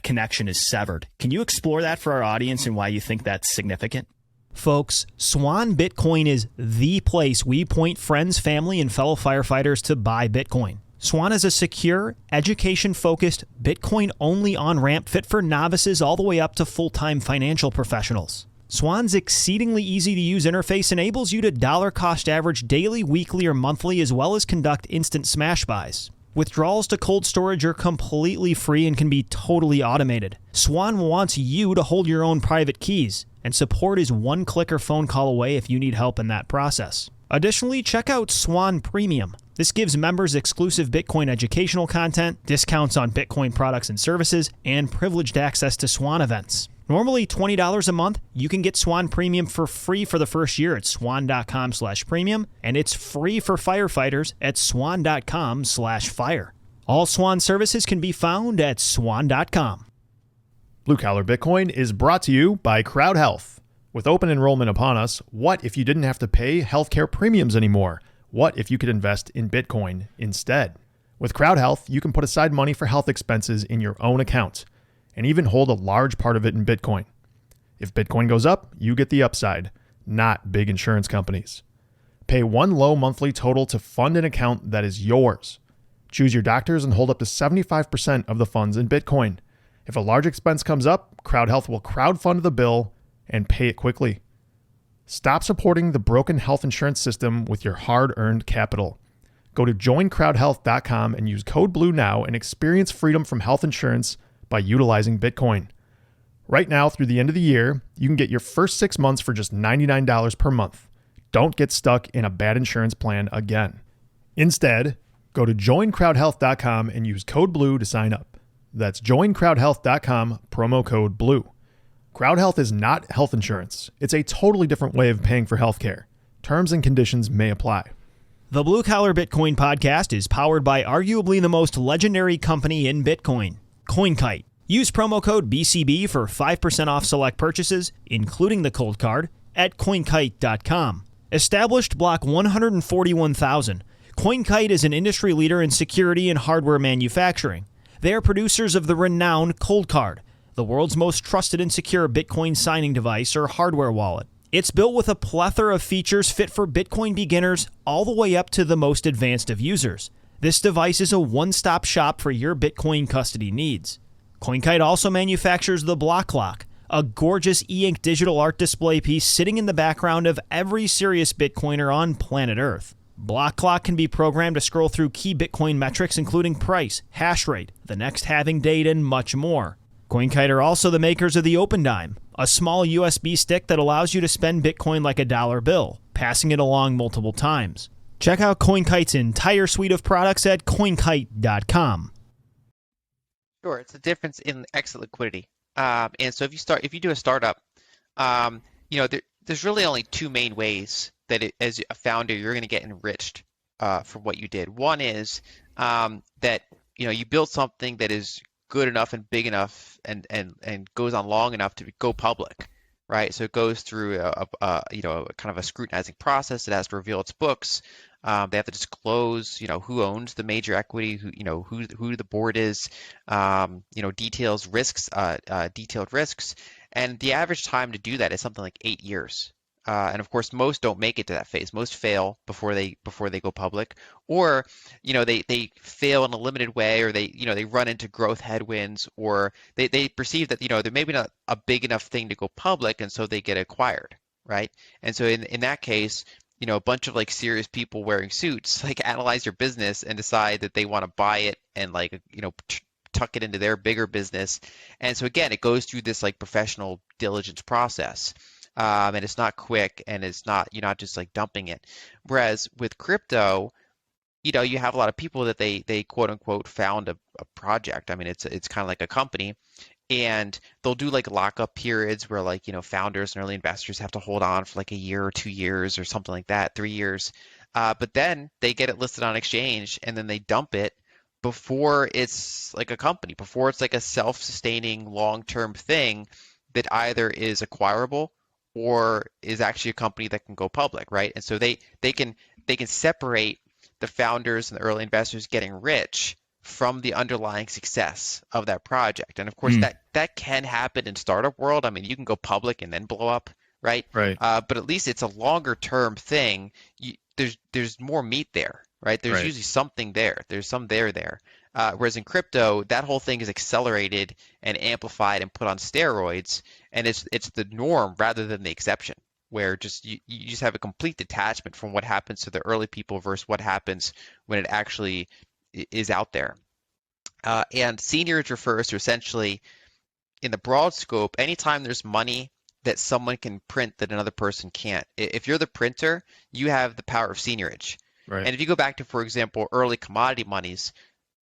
connection is severed. Can you explore that for our audience and why you think that's significant? Folks, Swan Bitcoin is the place we point friends, family, and fellow firefighters to buy Bitcoin. Swan is a secure, education-focused, Bitcoin-only on-ramp fit for novices all the way up to full-time financial professionals. Swan's exceedingly easy-to-use interface enables you to dollar-cost average daily, weekly, or monthly, as well as conduct instant smash buys. Withdrawals to cold storage are completely free and can be totally automated. Swan wants you to hold your own private keys, and support is one click or phone call away if you need help in that process. Additionally, check out Swan Premium. This gives members exclusive Bitcoin educational content, discounts on Bitcoin products and services, and privileged access to Swan events. Normally $20 a month, you can get Swan Premium for free for the first year at swan.com/premium, and it's free for firefighters at swan.com/fire. All Swan services can be found at swan.com. Blue Collar Bitcoin is brought to you by Crowd Health. With open enrollment upon us, what if you didn't have to pay healthcare premiums anymore? What if you could invest in Bitcoin instead? With Crowd Health, you can put aside money for health expenses in your own account and even hold a large part of it in Bitcoin. If Bitcoin goes up, you get the upside, not big insurance companies. Pay one low monthly total to fund an account that is yours. Choose your doctors and hold up to 75% of the funds in Bitcoin. If a large expense comes up, Crowd Health will crowdfund the bill and pay it quickly. Stop supporting the broken health insurance system with your hard-earned capital. Go to joincrowdhealth.com and use code BLUE now and experience freedom from health insurance by utilizing Bitcoin. Right now, through the end of the year, you can get your first 6 months for just $99 per month. Don't get stuck in a bad insurance plan again. Instead, go to joincrowdhealth.com and use code BLUE to sign up. That's joincrowdhealth.com, promo code BLUE. Crowd Health is not health insurance. It's a totally different way of paying for healthcare. Terms and conditions may apply. The Blue Collar Bitcoin podcast is powered by arguably the most legendary company in Bitcoin, CoinKite. Use promo code BCB for 5% off select purchases, including the cold card, at coinkite.com. Established Block 141,000, CoinKite is an industry leader in security and hardware manufacturing. They are producers of the renowned Cold Card, the world's most trusted and secure Bitcoin signing device or hardware wallet. It's built with a plethora of features fit for Bitcoin beginners all the way up to the most advanced of users. This device is a one-stop shop for your Bitcoin custody needs. CoinKite also manufactures the Block Clock, a gorgeous e-ink digital art display piece sitting in the background of every serious Bitcoiner on planet Earth. Block Clock can be programmed to scroll through key Bitcoin metrics including price, hash rate, the next halving date, and much more. CoinKite are also the makers of the Open Dime, a small USB stick that allows you to spend Bitcoin like a dollar bill, passing it along multiple times. Check out CoinKite's entire suite of products at coinkite.com. Sure, it's a difference in exit liquidity. And so if you do a startup, there's really only two main ways that as a founder you're going to get enriched from what you did. One is that you build something that is good enough and big enough and goes on long enough to go public, right? So it goes through a kind of a scrutinizing process. It has to reveal its books. They have to disclose, who owns the major equity, who the board is, detailed risks, and the average time to do that is something like 8 years. And of course, most don't make it to that phase. Most fail before they go public, or they fail in a limited way, or they run into growth headwinds, or they perceive that they're maybe not a big enough thing to go public, and so they get acquired, right? And so in that case, a bunch of serious people wearing suits analyze your business and decide that they want to buy it and tuck it into their bigger business. And so again, it goes through this professional diligence process. and it's not quick, and you're not just like dumping it. Whereas with crypto, you have a lot of people that they quote unquote found a project. I mean, it's kind of like a company, and they'll do like lockup periods where like, founders and early investors have to hold on for like a year or 2 years or something like that, 3 years. But then they get it listed on exchange and then they dump it before it's like a company, before it's like a self-sustaining long-term thing that either is acquirable or is actually a company that can go public, right? And so they can separate the founders and the early investors getting rich from the underlying success of that project. And of course, that can happen in startup world. I mean, you can go public and then blow up, right? Right. But at least it's a longer term thing. There's more meat there, right? There's Right. usually something there. There's some there. Whereas in crypto, that whole thing is accelerated and amplified and put on steroids, and it's the norm rather than the exception, where just you just have a complete detachment from what happens to the early people versus what happens when it actually is out there. And seigniorage refers to essentially, in the broad scope, anytime there's money that someone can print that another person can't. If you're the printer, you have the power of seigniorage. Right. And if you go back to, for example, early commodity monies,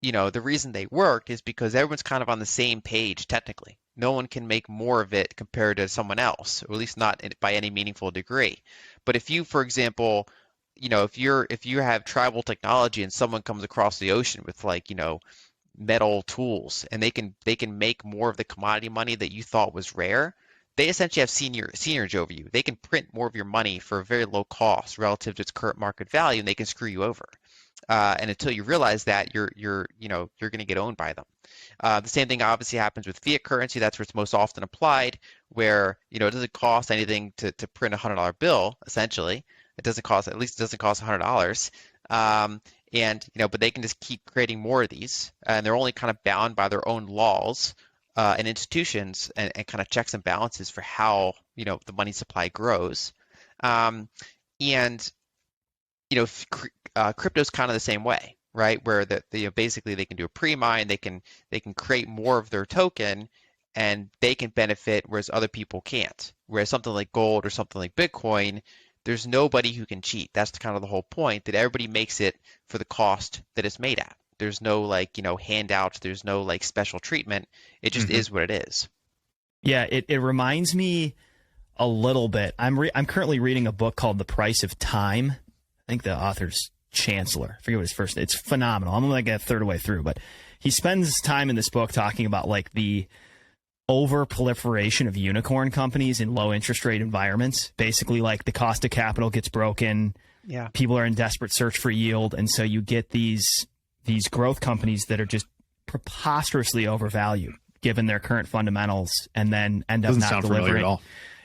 the reason they worked is because everyone's kind of on the same page technically. No one can make more of it compared to someone else, or at least not by any meaningful degree. But if you, for example, if you have tribal technology and someone comes across the ocean with like, metal tools, and they can make more of the commodity money that you thought was rare, they essentially have seigniorage over you. They can print more of your money for a very low cost relative to its current market value, and they can screw you over. And until you realize that, you're going to get owned by them. The same thing obviously happens with fiat currency. That's where it's most often applied, where it doesn't cost anything to print a $100 bill. Essentially, it doesn't cost $100. But they can just keep creating more of these, and they're only kind of bound by their own laws and institutions and kind of checks and balances for how the money supply grows. Crypto's kind of the same way, right? Where basically they can do a pre-mine, they can create more of their token, and they can benefit, whereas other people can't. Whereas something like gold or something like Bitcoin, there's nobody who can cheat. That's kind of the whole point, that everybody makes it for the cost that it's made at. There's no handouts. There's no special treatment. It just is what it is. Yeah, it reminds me a little bit. I'm currently reading a book called The Price of Time. I think the author's Chancellor. I forget what his first name. It's phenomenal. I'm like a third of the way through, but he spends time in this book talking about the over proliferation of unicorn companies in low interest rate environments. Basically, the cost of capital gets broken. Yeah. People are in desperate search for yield, and so you get these growth companies that are just preposterously overvalued given their current fundamentals, and then end up not delivering.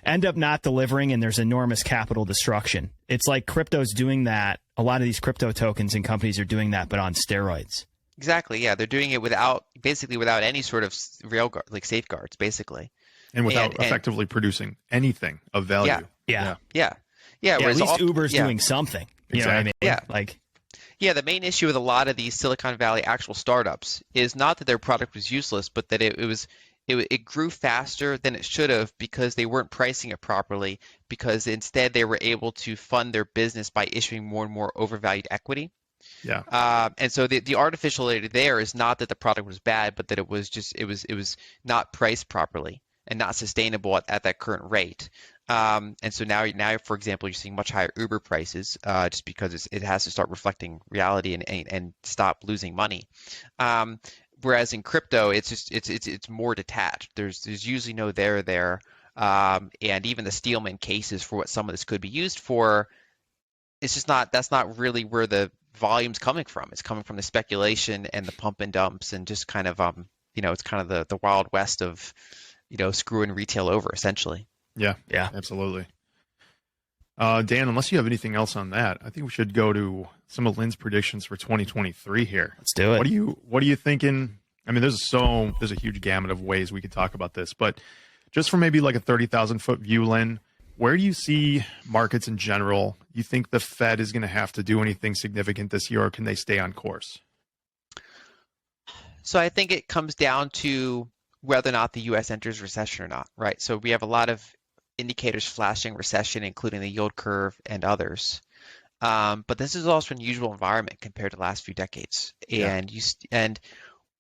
End up not delivering, and there's enormous capital destruction. It's like crypto's doing that. A lot of these crypto tokens and companies are doing that, but on steroids. Exactly. Yeah, they're doing it without any sort of safeguards, basically, and without effectively producing anything of value. Yeah. At least Uber's doing something. You know what I mean? Yeah. Yeah, the main issue with a lot of these Silicon Valley actual startups is not that their product was useless, but that it grew faster than it should have because they weren't pricing it properly, because instead they were able to fund their business by issuing more and more overvalued equity. Yeah. And so the artificiality there is not that the product was bad, but that it was not priced properly and not sustainable at that current rate. And so now, for example, you're seeing much higher Uber prices just because it has to start reflecting reality and stop losing money. Whereas in crypto, it's more detached. There's usually no there, and even the Steelman cases for what some of this could be used for, that's not really where the volume's coming from. It's coming from the speculation and the pump and dumps, and just kind of it's kind of the wild west of screwing retail over, essentially. Yeah, absolutely. Dan, unless you have anything else on that, I think we should go to some of Lynn's predictions for 2023 here. Let's do it. What are you thinking? I mean, there's a huge gamut of ways we could talk about this, but just from maybe a 30,000 foot view, Lynn, where do you see markets in general? You think the Fed is going to have to do anything significant this year, or can they stay on course? So I think it comes down to whether or not the U.S. enters recession or not, right? So we have a lot of indicators flashing recession, including the yield curve and others. But this is also an unusual environment compared to the last few decades. Yeah. And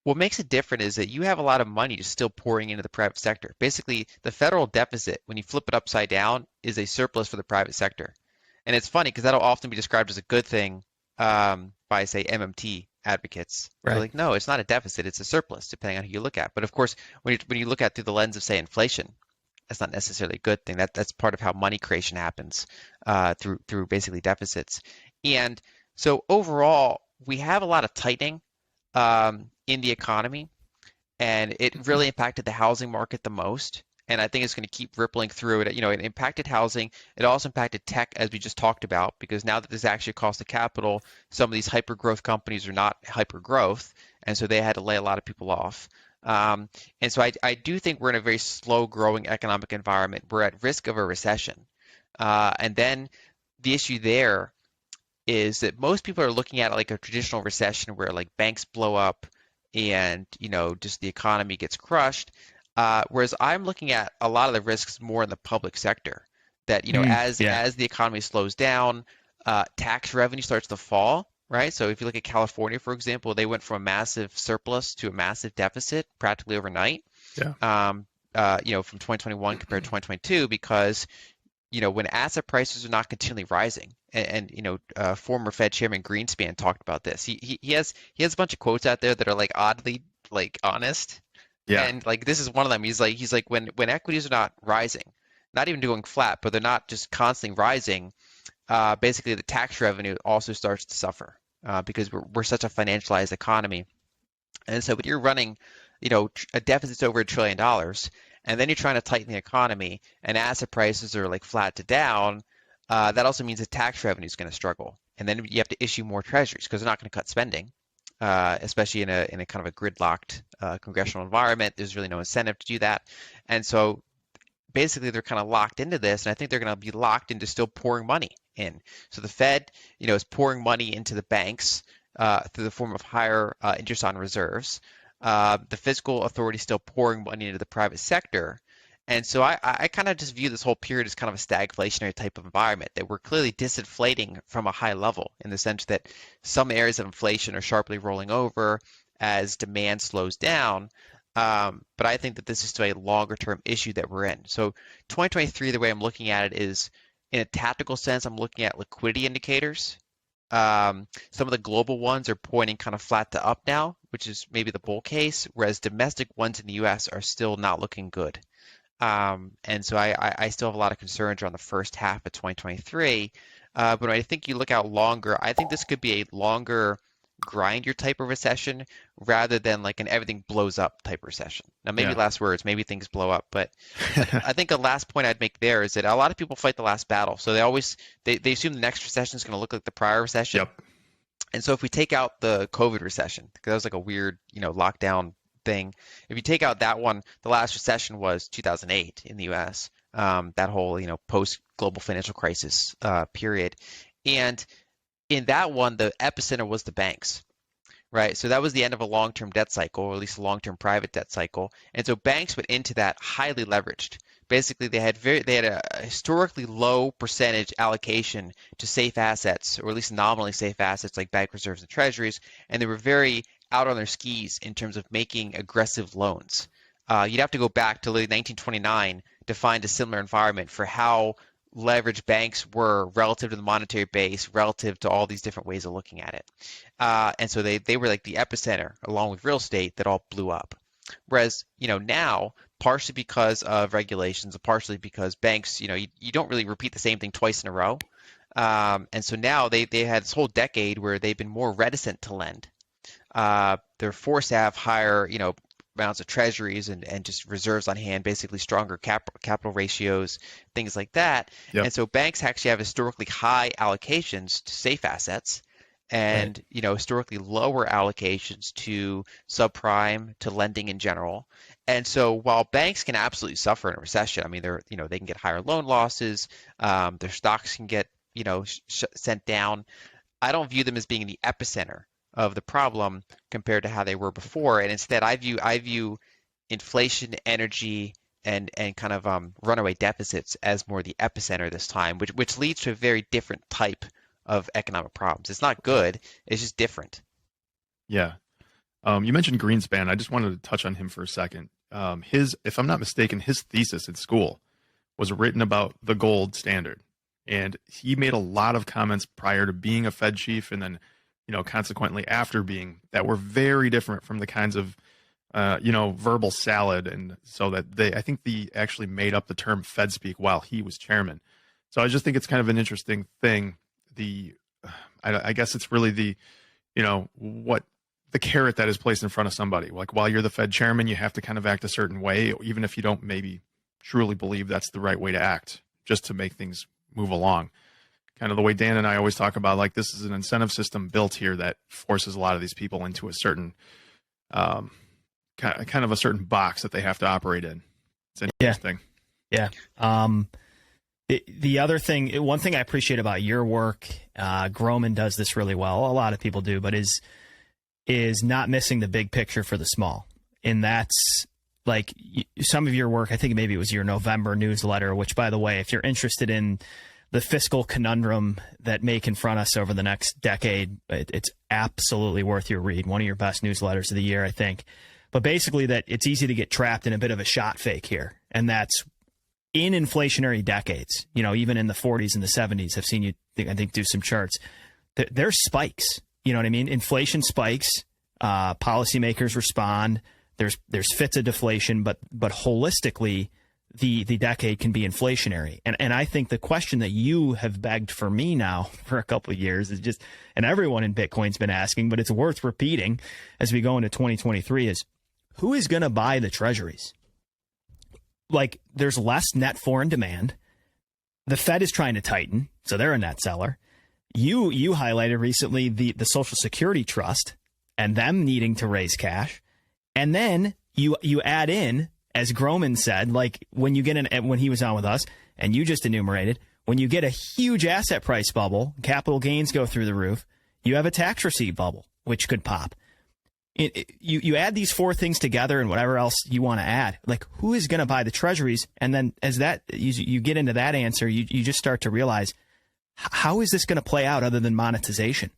what makes it different is that you have a lot of money just still pouring into the private sector. Basically, the federal deficit, when you flip it upside down, is a surplus for the private sector. And it's funny because that'll often be described as a good thing by, say, MMT advocates. They're like, no, it's not a deficit, it's a surplus, depending on who you look at. But of course, when you look at through the lens of, say, inflation, that's not necessarily a good thing. That's part of how money creation happens through basically deficits. And so overall, we have a lot of tightening in the economy, and it really impacted the housing market the most. And I think it's going to keep rippling through it. It impacted housing. It also impacted tech, as we just talked about, because now that there's actually a cost of capital, some of these hyper growth companies are not hyper growth, and so they had to lay a lot of people off. And so I do think we're in a very slow growing economic environment. We're at risk of a recession. And then the issue there is that most people are looking at it like a traditional recession where like banks blow up and, just the economy gets crushed. Whereas I'm looking at a lot of the risks more in the public sector that, as the economy slows down, tax revenue starts to fall, right? So if you look at California, for example, they went from a massive surplus to a massive deficit practically overnight. Yeah. From 2021 compared to 2022 because, when asset prices are not continually rising, and former Fed Chairman Greenspan talked about this. He has a bunch of quotes out there that are like oddly like honest. Yeah. And like this is one of them. He's like when equities are not rising, not even going flat, but they're not just constantly rising, basically the tax revenue also starts to suffer because we're such a financialized economy. And so when you're running, a deficit's over $1 trillion, and then you're trying to tighten the economy and asset prices are like flat to down, that also means the tax revenue is going to struggle. And then you have to issue more treasuries because they're not going to cut spending. Especially in a kind of a gridlocked congressional environment. There's really no incentive to do that. And so basically they're kind of locked into this, and I think they're going to be locked into still pouring money in. So the Fed, is pouring money into the banks through the form of higher interest on reserves. The fiscal authority is still pouring money into the private sector. And so I kind of just view this whole period as kind of a stagflationary type of environment, that we're clearly disinflating from a high level in the sense that some areas of inflation are sharply rolling over as demand slows down. But I think that this is still a longer term issue that we're in. So 2023, the way I'm looking at it is in a tactical sense, I'm looking at liquidity indicators. Some of the global ones are pointing kind of flat to up now, which is maybe the bull case, whereas domestic ones in the US are still not looking good. And so I still have a lot of concerns around the first half of 2023. But when I think you look out longer, I think this could be a longer grinder type of recession rather than like an everything blows up type recession. Now, maybe last words, maybe things blow up, but I think a last point I'd make there is that a lot of people fight the last battle. So they assume the next recession is going to look like the prior recession. Yep. And so if we take out the COVID recession, because that was like a weird, lockdown thing. If you take out that one, the last recession was 2008 in the U.S. That whole, post-global financial crisis period. And in that one, the epicenter was the banks, right? So that was the end of a long-term debt cycle, or at least a long-term private debt cycle. And so banks went into that highly leveraged. Basically, they had a historically low percentage allocation to safe assets, or at least nominally safe assets like bank reserves and treasuries, and they were very out on their skis in terms of making aggressive loans. You'd have to go back to late 1929 to find a similar environment for how leveraged banks were relative to the monetary base, relative to all these different ways of looking at it. And so they were like the epicenter, along with real estate, that all blew up. Whereas, now, partially because of regulations, partially because banks, you don't really repeat the same thing twice in a row. And so now they had this whole decade where they've been more reticent to lend. They're forced to have higher, amounts of treasuries and just reserves on hand, basically stronger capital ratios, things like that. Yep. And so banks actually have historically high allocations to safe assets and, historically lower allocations to subprime, to lending in general. And so while banks can absolutely suffer in a recession, I mean, they can get higher loan losses, their stocks can get, sent down. I don't view them as being the epicenter of the problem compared to how they were before. And instead, I view inflation, energy, and kind of runaway deficits as more the epicenter this time, which leads to a very different type of economic problems. It's not good, it's just different. Yeah. You mentioned Greenspan. I just wanted to touch on him for a second. If I'm not mistaken, his thesis in school was written about the gold standard. And he made a lot of comments prior to being a Fed chief and then, consequently after being, that were very different from the kinds of, verbal salad. And so that I think they actually made up the term Fed speak while he was chairman. So I just think it's kind of an interesting thing. I guess it's really the carrot that is placed in front of somebody. Like while you're the Fed chairman, you have to kind of act a certain way, even if you don't maybe truly believe that's the right way to act, just to make things move along. Kind of the way Dan and I always talk about, like, this is an incentive system built here that forces a lot of these people into a certain kind of a certain box that they have to operate in. It's interesting. Yeah. The other thing, one thing I appreciate about your work, Groman does this really well. A lot of people do, but is not missing the big picture for the small. And that's like some of your work, I think maybe it was your November newsletter, which, by the way, if you're interested in the fiscal conundrum that may confront us over the next decade, it's absolutely worth your read. One of your best newsletters of the year, I think. But basically that it's easy to get trapped in a bit of a shot fake here. And that's in inflationary decades, even in the 40s and the 70s, I've seen you, I think, do some charts. There's spikes. You know what I mean? Inflation spikes, policymakers respond. There's fits of deflation, but holistically, the decade can be inflationary. And I think the question that you have begged for me now for a couple of years is just, and everyone in Bitcoin's been asking, but it's worth repeating as we go into 2023 is, who is going to buy the treasuries? Like, there's less net foreign demand. The Fed is trying to tighten, so they're a net seller. You highlighted recently the Social Security Trust and them needing to raise cash. And then you add in, as Groman said, like when you get in, when he was on with us, and you just enumerated, when you get a huge asset price bubble, capital gains go through the roof, you have a tax receipt bubble, which could pop. You add these four things together and whatever else you want to add, like who is going to buy the treasuries? And then as that you get into that answer, you just start to realize, how is this going to play out other than monetization?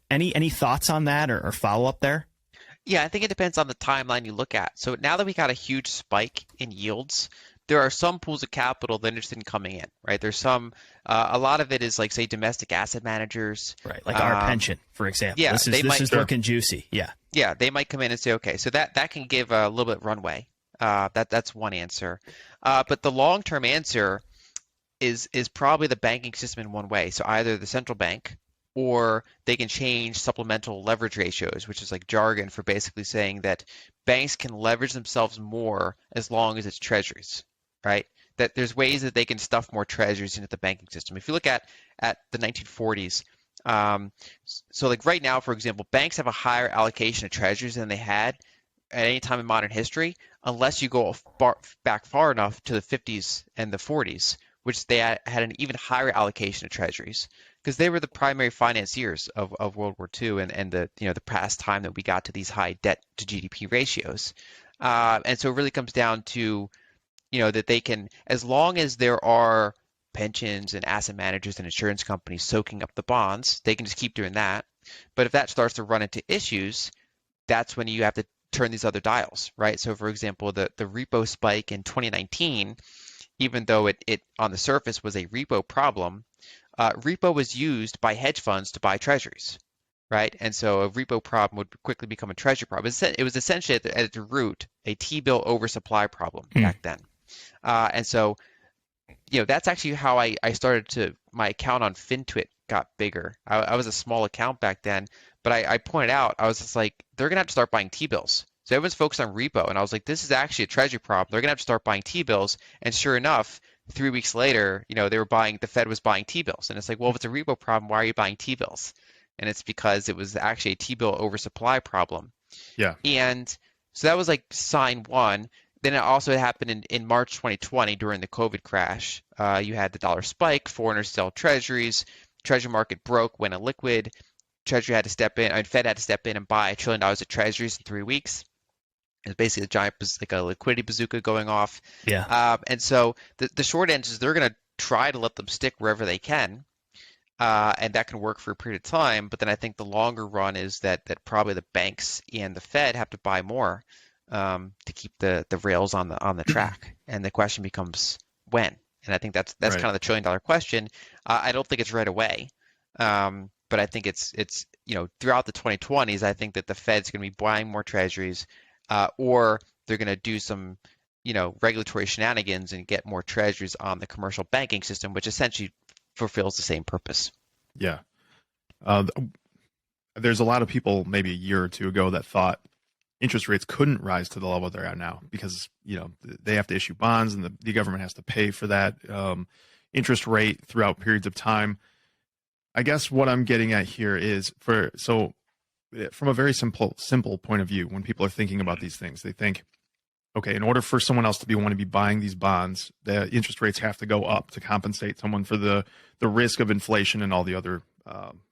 Any thoughts on that or follow up there? Yeah, I think it depends on the timeline you look at. So now that we got a huge spike in yields, there are some pools of capital that are interested in coming in, right? There's some, a lot of it is like, say, domestic asset managers. Right, like our pension, for example. Yeah, this is looking juicy. Yeah. Yeah, they might come in and say, okay, so that can give a little bit of runway. That's one answer. But the long-term answer is probably the banking system in one way. So either the central bank, or they can change supplemental leverage ratios, which is like jargon for basically saying that banks can leverage themselves more as long as it's treasuries, right? That there's ways that they can stuff more treasuries into the banking system. If you look at the 1940s, so like right now, for example, banks have a higher allocation of treasuries than they had at any time in modern history, unless you go back far enough to the 50s and the 40s, which they had an even higher allocation of treasuries, because they were the primary financiers of World War II and the past time that we got to these high debt to GDP ratios. And so it really comes down to, that they can, as long as there are pensions and asset managers and insurance companies soaking up the bonds, they can just keep doing that. But if that starts to run into issues, that's when you have to turn these other dials, right? So for example, the repo spike in 2019, even though it on the surface was a repo problem, repo was used by hedge funds to buy treasuries, right? And so a repo problem would quickly become a treasury problem. It was essentially at its root a T-bill oversupply problem back then. And so, that's actually how I started my account on FinTwit got bigger. I was a small account back then, but I pointed out, I was just like, they're going to have to start buying T-bills. So everyone's focused on repo. And I was like, this is actually a treasury problem. They're going to have to start buying T-bills. And sure enough, 3 weeks later, the Fed was buying T-bills. And it's like, well, if it's a repo problem, why are you buying T-bills? And it's because it was actually a T-bill oversupply problem. Yeah. And so that was like sign one. Then it also happened in March 2020 during the COVID crash. You had the dollar spike, foreigners sell treasuries, treasury market broke, went illiquid. Treasury had to step in, Fed had to step in and buy $1 trillion of treasuries in 3 weeks. It's basically a giant, like a liquidity bazooka going off. Yeah. And so the short end is they're going to try to let them stick wherever they can. And that can work for a period of time. But then I think the longer run is that probably the banks and the Fed have to buy more to keep the rails on the track. And the question becomes when. And I think that's Right. kind of the $1 trillion question. I don't think it's right away. But I think it's throughout the 2020s, I think that the Fed's going to be buying more treasuries, or they're going to do some regulatory shenanigans and get more treasuries on the commercial banking system, which essentially fulfills the same purpose. Yeah. There's a lot of people maybe a year or two ago that thought interest rates couldn't rise to the level they're at now because they have to issue bonds and the government has to pay for that interest rate throughout periods of time. I guess what I'm getting at here is from a very simple point of view, when people are thinking about these things, they think, okay, in order for someone else to want to be buying these bonds, the interest rates have to go up to compensate someone for the risk of inflation and all the other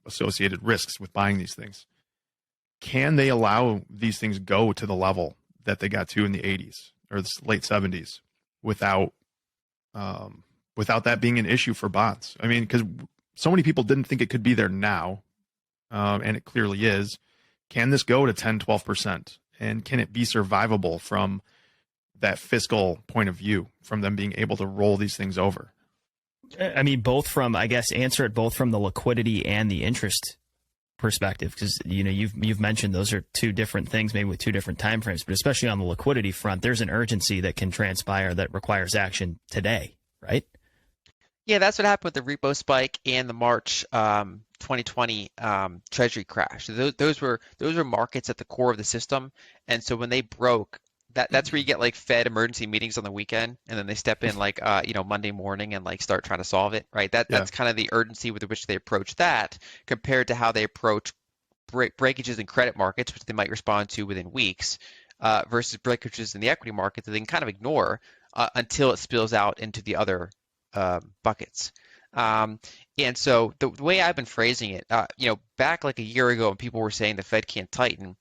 associated risks with buying these things. Can they allow these things go to the level that they got to in the 80s or the late 70s without that being an issue for bonds? I mean, because so many people didn't think it could be there now, and it clearly is. Can this go to 10, 12%? And can it be survivable from that fiscal point of view, from them being able to roll these things over? I mean, answer it both from the liquidity and the interest perspective, because you've mentioned those are two different things, maybe with two different time frames, but especially on the liquidity front, there's an urgency that can transpire that requires action today, right? Yeah, that's what happened with the repo spike and the March 2020 Treasury crash. Those were markets at the core of the system, and so when they broke, that's where you get like Fed emergency meetings on the weekend, and then they step in like Monday morning and like start trying to solve it, right? That's kind of the urgency with which they approach that, compared to how they approach breakages in credit markets, which they might respond to within weeks, versus breakages in the equity market that they can kind of ignore until it spills out into the other buckets. And so the way I've been phrasing it, back like a year ago when people were saying the Fed can't tighten,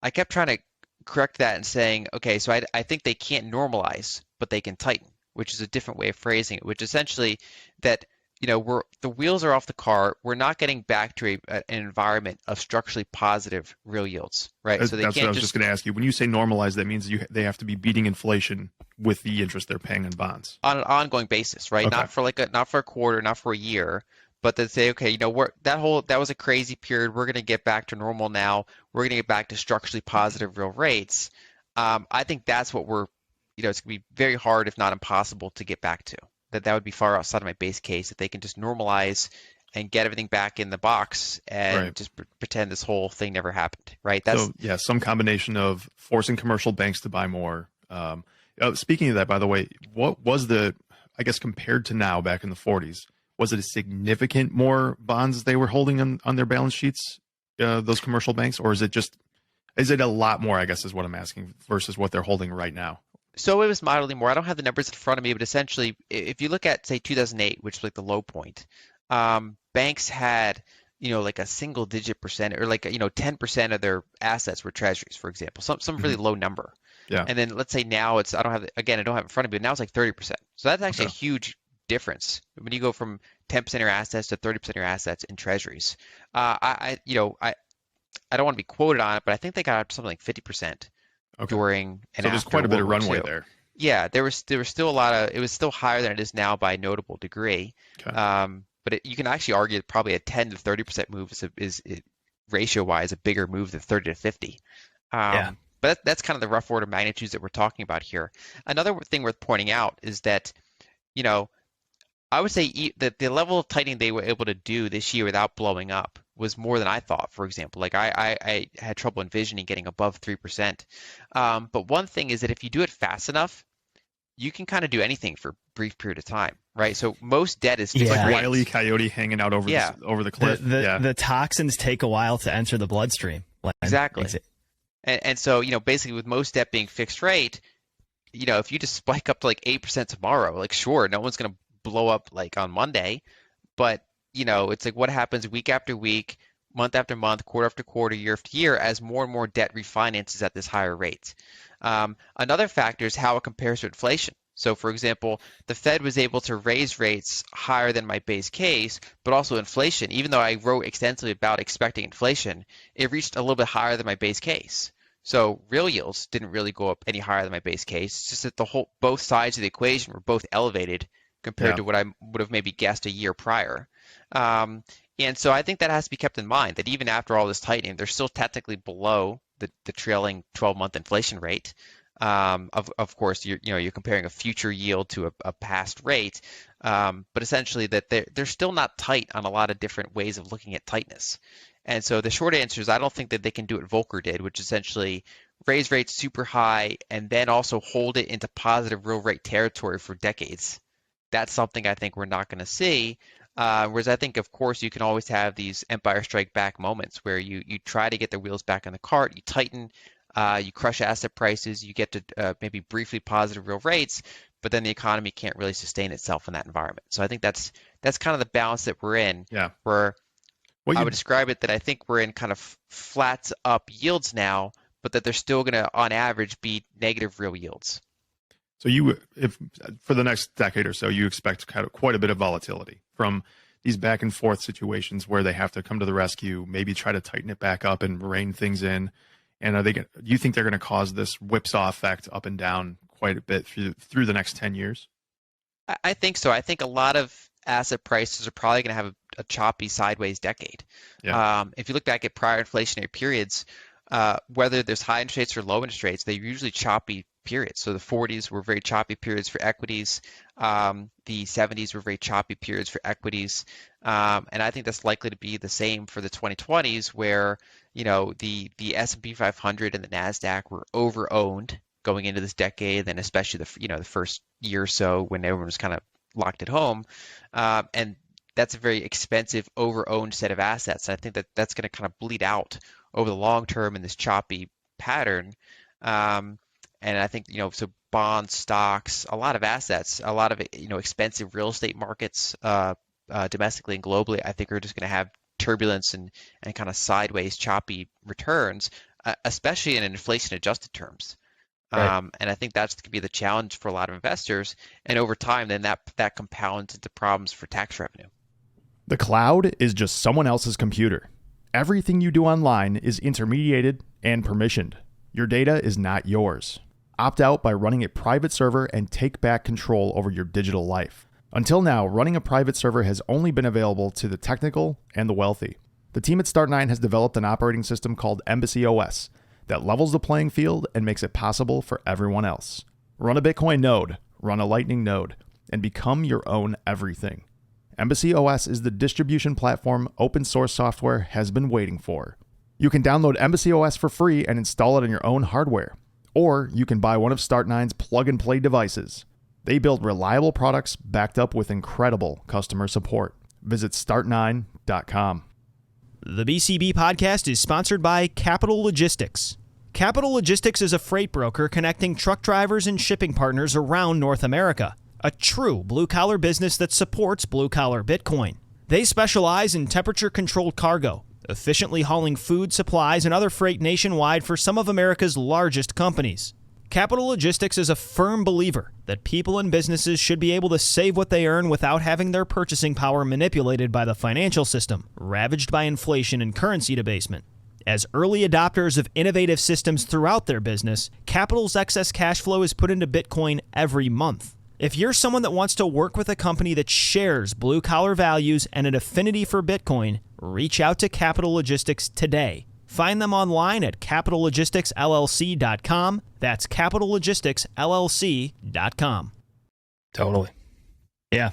I kept trying to correct that and saying, okay, so I think they can't normalize, but they can tighten, which is a different way of phrasing it, which essentially that, the wheels are off the car. We're not getting back to an environment of structurally positive real yields, right? So that's what I was just going to ask you. When you say normalize, that means they have to be beating inflation with the interest they're paying on bonds on an ongoing basis, right? Okay. Not for a quarter, not for a year, but to say, okay, that was a crazy period. We're going to get back to normal now. We're going to get back to structurally positive real rates. I think that's what it's going to be very hard, if not impossible, to get back to. That would be far outside of my base case. If they can just normalize and get everything back in the box and just pretend this whole thing never happened, right? Some combination of forcing commercial banks to buy more. Speaking of that, by the way, what was compared to now back in the 40s, was it a significant more bonds they were holding on their balance sheets, those commercial banks, or is it a lot more, I guess is what I'm asking, versus what they're holding right now? So it was moderately more. I don't have the numbers in front of me, but essentially, if you look at, say, 2008, which was like the low point, banks had, like a single digit percent, or like, 10% of their assets were treasuries, for example, some really low number. Yeah. And then let's say now I don't have it in front of me, but now it's like 30%. So that's actually a huge difference when you go from 10% of your assets to 30% of your assets in treasuries. I don't want to be quoted on it, but I think they got up to something like 50%. During and so there's after quite a bit World of War runway II. there. Yeah, there was still a lot of, it was still higher than it is now by a notable degree. Okay. But you can actually argue that probably a 10 to 30% move is ratio-wise a bigger move than 30 to 50. But that's kind of the rough order of magnitudes that we're talking about here. Another thing worth pointing out is that, I would say that the level of tightening they were able to do this year without blowing up was more than I thought, for example. Like I had trouble envisioning getting above 3%. But one thing is that if you do it fast enough, you can kind of do anything for a brief period of time, right? So most debt is fixed like rates. Wile E. Coyote hanging out over the cliff. The toxins take a while to enter the bloodstream. Exactly. And so, basically with most debt being fixed rate, if you just spike up to like 8% tomorrow, like sure, no one's going to blow up like on Monday, but it's like what happens week after week. month after month, quarter after quarter, year after year, as more and more debt refinances at this higher rate. Another factor is how it compares to inflation. So, for example, the Fed was able to raise rates higher than my base case, but also inflation. Even though I wrote extensively about expecting inflation, it reached a little bit higher than my base case. So real yields didn't really go up any higher than my base case. It's just that both sides of the equation were both elevated compared to what I would have maybe guessed a year prior. And so I think that has to be kept in mind, that even after all this tightening, they're still technically below the trailing 12-month inflation rate. Of course, you're comparing a future yield to a past rate, but essentially that they're still not tight on a lot of different ways of looking at tightness. And so the short answer is I don't think that they can do what Volcker did, which essentially raise rates super high and then also hold it into positive real rate territory for decades. That's something I think we're not going to see. Whereas I think, of course, you can always have these Empire Strike Back moments where you try to get the wheels back on the cart, you tighten, you crush asset prices, you get to maybe briefly positive real rates, but then the economy can't really sustain itself in that environment. So I think that's kind of the balance that we're in. Yeah. Where I would describe it that I think we're in kind of flat up yields now, but that they're still going to, on average, be negative real yields. So if for the next decade or so, you expect kind of quite a bit of volatility from these back and forth situations where they have to come to the rescue, maybe try to tighten it back up and rein things in. And do you think they're going to cause this whipsaw effect up and down quite a bit through the next 10 years? I think so. I think a lot of asset prices are probably going to have a choppy sideways decade. Yeah. If you look back at prior inflationary periods, whether there's high interest rates or low interest rates, they're usually choppy periods. So the 40s were very choppy periods for equities. The 70s were very choppy periods for equities. And I think that's likely to be the same for the 2020s, where the S&P 500 and the NASDAQ were over-owned going into this decade, and especially the first year or so when everyone was kind of locked at home. And that's a very expensive, over-owned set of assets. And I think that's going to kind of bleed out over the long term in this choppy pattern. And I think, so bonds, stocks, a lot of assets, a lot of, expensive real estate markets domestically and globally, I think are just going to have turbulence and kind of sideways choppy returns, especially in inflation adjusted terms. Right. And I think that's going to be the challenge for a lot of investors. And over time, then that compounds into problems for tax revenue. The cloud is just someone else's computer. Everything you do online is intermediated and permissioned. Your data is not yours. Opt out by running a private server and take back control over your digital life. Until now, running a private server has only been available to the technical and the wealthy. The team at Start9 has developed an operating system called Embassy OS that levels the playing field and makes it possible for everyone else. Run a Bitcoin node, run a Lightning node, and become your own everything. Embassy OS is the distribution platform open source software has been waiting for. You can download Embassy OS for free and install it on your own hardware. Or you can buy one of Start9's plug-and-play devices. They build reliable products backed up with incredible customer support. Visit start9.com. The BCB podcast is sponsored by Capital Logistics. Capital Logistics is a freight broker connecting truck drivers and shipping partners around North America. A true blue-collar business that supports blue-collar Bitcoin. They specialize in temperature-controlled cargo, efficiently hauling food, supplies, and other freight nationwide for some of America's largest companies. Capital Logistics is a firm believer that people and businesses should be able to save what they earn without having their purchasing power manipulated by the financial system, ravaged by inflation and currency debasement. As early adopters of innovative systems throughout their business, Capital's excess cash flow is put into Bitcoin every month. If you're someone that wants to work with a company that shares blue-collar values and an affinity for Bitcoin, reach out to Capital Logistics today. Find them online at capitallogisticsllc.com. That's capitallogisticsllc.com. Totally. Yeah.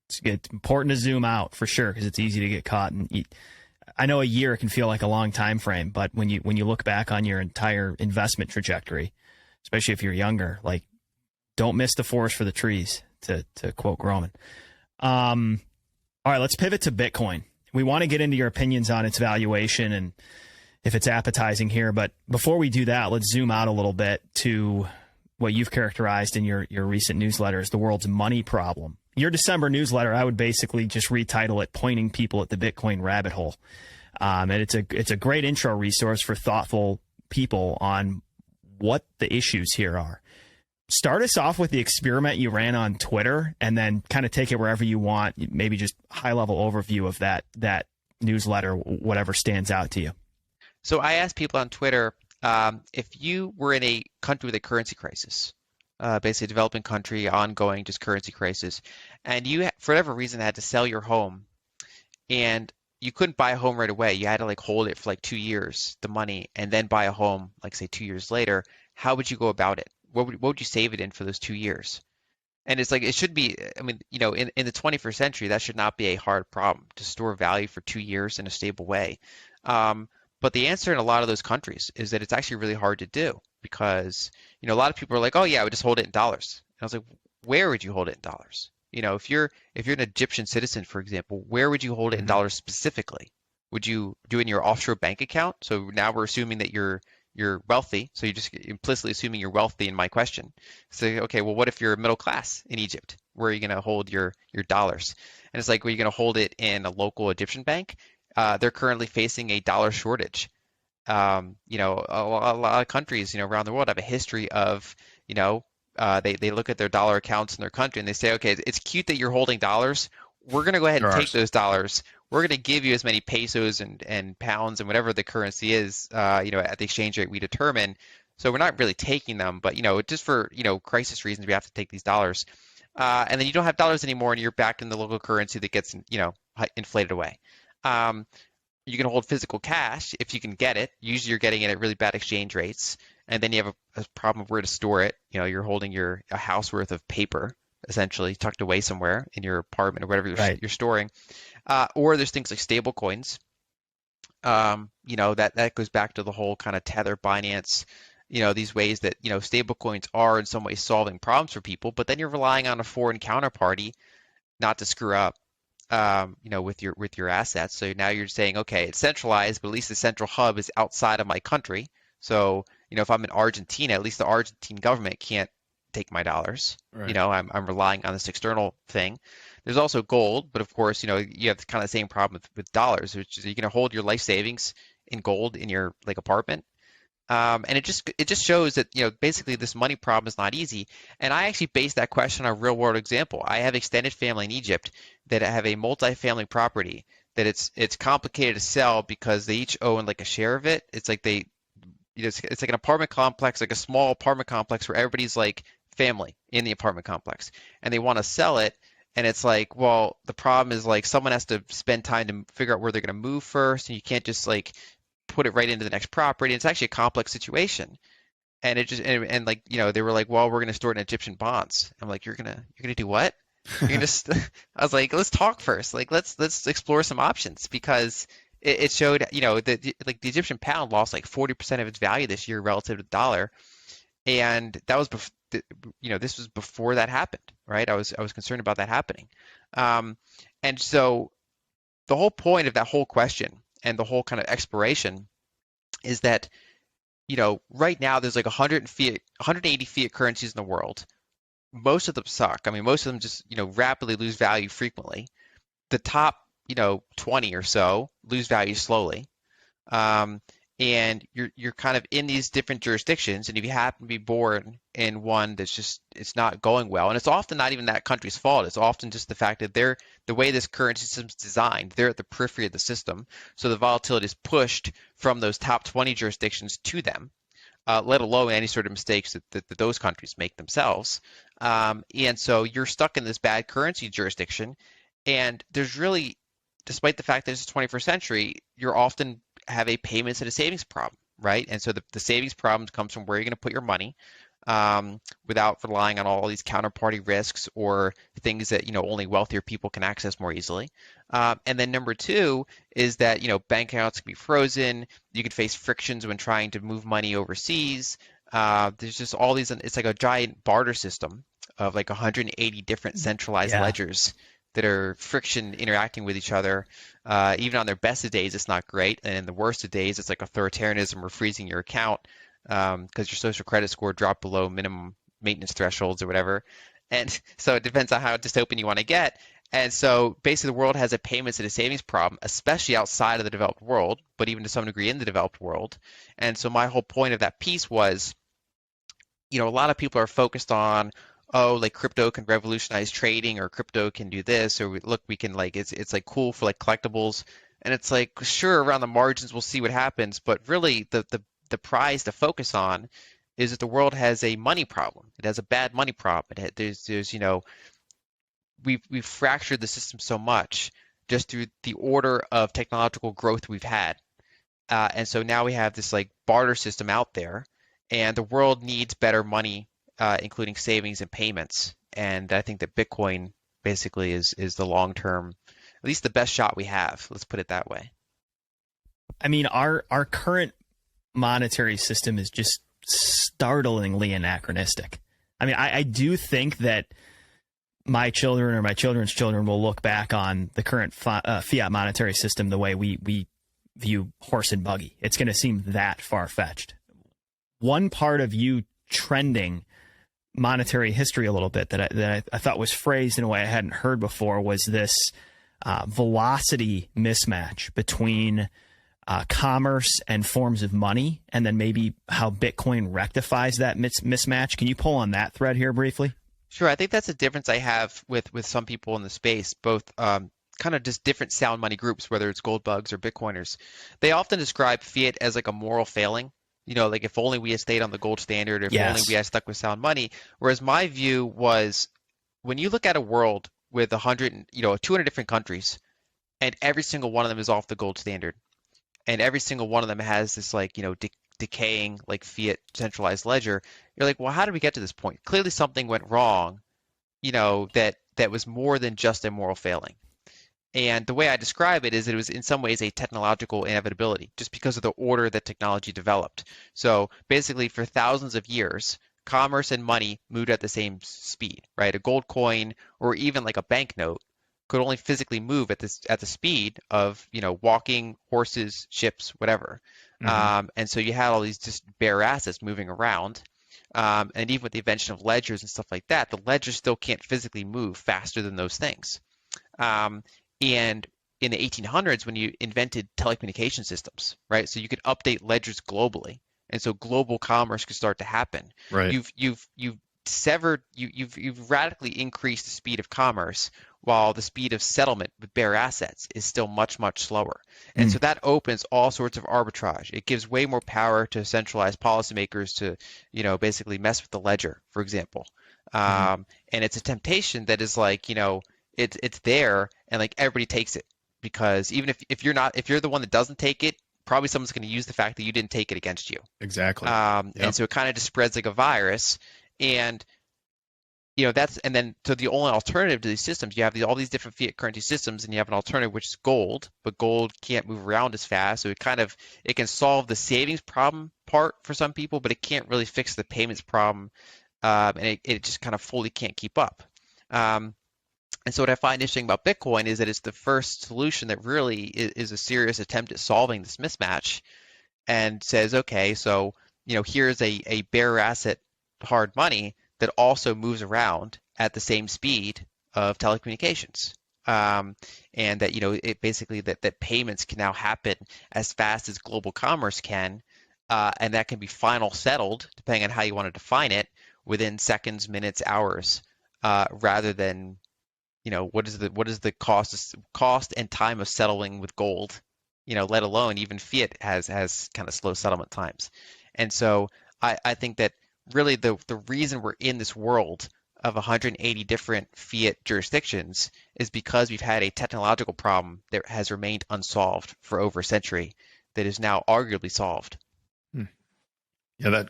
It's important to zoom out for sure because it's easy to get caught. And I know a year can feel like a long time frame, but when you look back on your entire investment trajectory, especially if you're younger, like don't miss the forest for the trees, to quote Groman. All right, let's pivot to Bitcoin. We want to get into your opinions on its valuation and if it's appetizing here. But before we do that, let's zoom out a little bit to what you've characterized in your recent newsletter as the world's money problem. Your December newsletter, I would basically just retitle it Pointing People at the Bitcoin Rabbit Hole. And it's a great intro resource for thoughtful people on what the issues here are. Start us off with the experiment you ran on Twitter, and then kind of take it wherever you want. Maybe just high level overview of that newsletter, whatever stands out to you. So I asked people on Twitter, if you were in a country with a currency crisis, basically a developing country, ongoing just currency crisis, and you, for whatever reason, had to sell your home, and you couldn't buy a home right away. You had to like hold it for like 2 years, the money, and then buy a home, like say 2 years later. How would you go about it? What would you save it in for those 2 years? And it's like, it should be, I mean, you know, in the 21st century, that should not be a hard problem to store value for 2 years in a stable way. But the answer in a lot of those countries is that it's actually really hard to do, because, you know, a lot of people are like, oh yeah, I would just hold it in dollars. And I was like, where would you hold it in dollars? You know, if you're an Egyptian citizen, for example, where would you hold it in dollars specifically? Would you do it in your offshore bank account? So now we're assuming that you're wealthy, so you're just implicitly assuming you're wealthy in my question. So, okay, well, what if you're middle class in Egypt? Where are you going to hold your dollars? And it's like, well, you're going to hold it in a local Egyptian bank. They're currently facing a dollar shortage. You know, a lot of countries, you know, around the world have a history of, you know, they look at their dollar accounts in their country and they say, okay, it's cute that you're holding dollars. We're going to go ahead and take those dollars. We're going to give you as many pesos and pounds and whatever the currency is, you know, at the exchange rate we determine. So we're not really taking them, but, you know, just for, you know, crisis reasons, we have to take these dollars. And then you don't have dollars anymore, and you're back in the local currency that gets, you know, inflated away. You can hold physical cash if you can get it. Usually you're getting it at really bad exchange rates. And then you have a problem of where to store it. You know, you're holding a house worth of paper, essentially tucked away somewhere in your apartment or whatever you're storing. Or there's things like stable coins. You know, that goes back to the whole kind of Tether, Binance, you know, these ways that, you know, stable coins are in some ways solving problems for people, but then you're relying on a foreign counterparty not to screw up, you know, with your assets. So now you're saying, okay, it's centralized, but at least the central hub is outside of my country. So, you know, if I'm in Argentina, at least the Argentine government can't take my dollars. Right. You know, I'm relying on this external thing. There's also gold, but of course, you know, you have kind of the same problem with dollars, which is you're going to hold your life savings in gold in your like apartment. And it just shows that, you know, basically this money problem is not easy. And I actually based that question on a real world example. I have extended family in Egypt that have a multifamily property that it's complicated to sell because they each own like a share of it. It's like you know, it's like an apartment complex, like a small apartment complex where everybody's like family in the apartment complex, and they want to sell it. And it's like, well, the problem is like someone has to spend time to figure out where they're going to move first, and you can't just like put it right into the next property. It's actually a complex situation. And it just and like, you know, they were like, well, we're going to store it in Egyptian bonds. I'm like, you're gonna do what? You're gonna I was like, let's talk first. Like, let's explore some options, because it showed, you know, that like the Egyptian pound lost like 40% of its value this year relative to the dollar, and that was you know, this was before that happened, right? I was concerned about that happening, and so the whole point of that whole question and the whole kind of exploration is that, you know, right now there's like 180 fiat currencies in the world. Most of them suck. I mean, most of them just, you know, rapidly lose value frequently. The top, you know, 20 or so lose value slowly. And you're kind of in these different jurisdictions, and if you happen to be born in one that's just, it's not going well, and it's often not even that country's fault. It's often just the fact that the way this currency system's designed, they're at the periphery of the system, so the volatility is pushed from those top 20 jurisdictions to them, let alone any sort of mistakes that those countries make themselves. And so you're stuck in this bad currency jurisdiction, and there's really, despite the fact that it's the 21st century, you're often have a payments and a savings problem, right? And so the savings problem comes from where you're going to put your money, without relying on all these counterparty risks or things that, you know, only wealthier people can access more easily. And then number two is that, you know, bank accounts can be frozen. You can face frictions when trying to move money overseas. There's just all these, it's like a giant barter system of like 180 different centralized ledgers that are friction interacting with each other. Even on their best of days, it's not great. And in the worst of days, it's like authoritarianism or freezing your account because your social credit score dropped below minimum maintenance thresholds or whatever. And so it depends on how dystopian you want to get. And so basically the world has a payments and a savings problem, especially outside of the developed world, but even to some degree in the developed world. And so my whole point of that piece was, a lot of people are focused on, oh, like crypto can revolutionize trading, or crypto can do this, or we can like, it's like cool for like collectibles. And it's like, sure, around the margins, we'll see what happens. But really the prize to focus on is that the world has a money problem. It has a bad money problem. We've fractured the system so much just through the order of technological growth we've had. And so now we have this like barter system out there, and the world needs better money, including savings and payments. And I think that Bitcoin basically is the long-term, at least the best shot we have. Let's put it that way. I mean, our current monetary system is just startlingly anachronistic. I mean, I do think that my children or my children's children will look back on the current fiat monetary system the way we view horse and buggy. It's going to seem that far-fetched. One part of you trending monetary history a little bit that I thought was phrased in a way I hadn't heard before was this velocity mismatch between commerce and forms of money, and then maybe how Bitcoin rectifies that mismatch. Can you pull on that thread here briefly? Sure. I think that's a difference I have with some people in the space, both kind of just different sound money groups, whether it's gold bugs or Bitcoiners. They often describe fiat as like a moral failing. Like if only we had stayed on the gold standard, or if only we had stuck with sound money. Whereas my view was, when you look at a world with 200 different countries, and every single one of them is off the gold standard, and every single one of them has this like, decaying like fiat centralized ledger, you're like, well, how did we get to this point? Clearly something went wrong, that was more than just a moral failing. And the way I describe it is that it was in some ways a technological inevitability, just because of the order that technology developed. So basically for thousands of years, commerce and money moved at the same speed, right? A gold coin or even like a banknote could only physically move at the speed of, walking, horses, ships, whatever. Mm-hmm. And so you had all these just bare assets moving around. And even with the invention of ledgers and stuff like that, the ledger still can't physically move faster than those things. And in the 1800s, when you invented telecommunication systems, right? So you could update ledgers globally, and so global commerce could start to happen. Right. You've radically increased the speed of commerce, while the speed of settlement with bare assets is still much, much slower. And so that opens all sorts of arbitrage. It gives way more power to centralized policymakers to, basically mess with the ledger, for example. And it's a temptation that is like, it's there, and like everybody takes it, because even if you're the one that doesn't take it, probably someone's going to use the fact that you didn't take it against you. Exactly. And so it kind of just spreads like a virus. And so the only alternative to these systems, you have all these different fiat currency systems, and you have an alternative, which is gold, but gold can't move around as fast. So it can solve the savings problem part for some people, but it can't really fix the payments problem. And it just kind of fully can't keep up. And so what I find interesting about Bitcoin is that it's the first solution that really is a serious attempt at solving this mismatch, and says, okay, so, here's a bare asset hard money that also moves around at the same speed of telecommunications. And that, it basically that payments can now happen as fast as global commerce can, and that can be final settled, depending on how you want to define it, within seconds, minutes, hours, rather than, what is the cost and time of settling with gold, let alone even fiat has kind of slow settlement times. And so I think that really the reason we're in this world of 180 different fiat jurisdictions is because we've had a technological problem that has remained unsolved for over a century that is now arguably solved. Yeah, that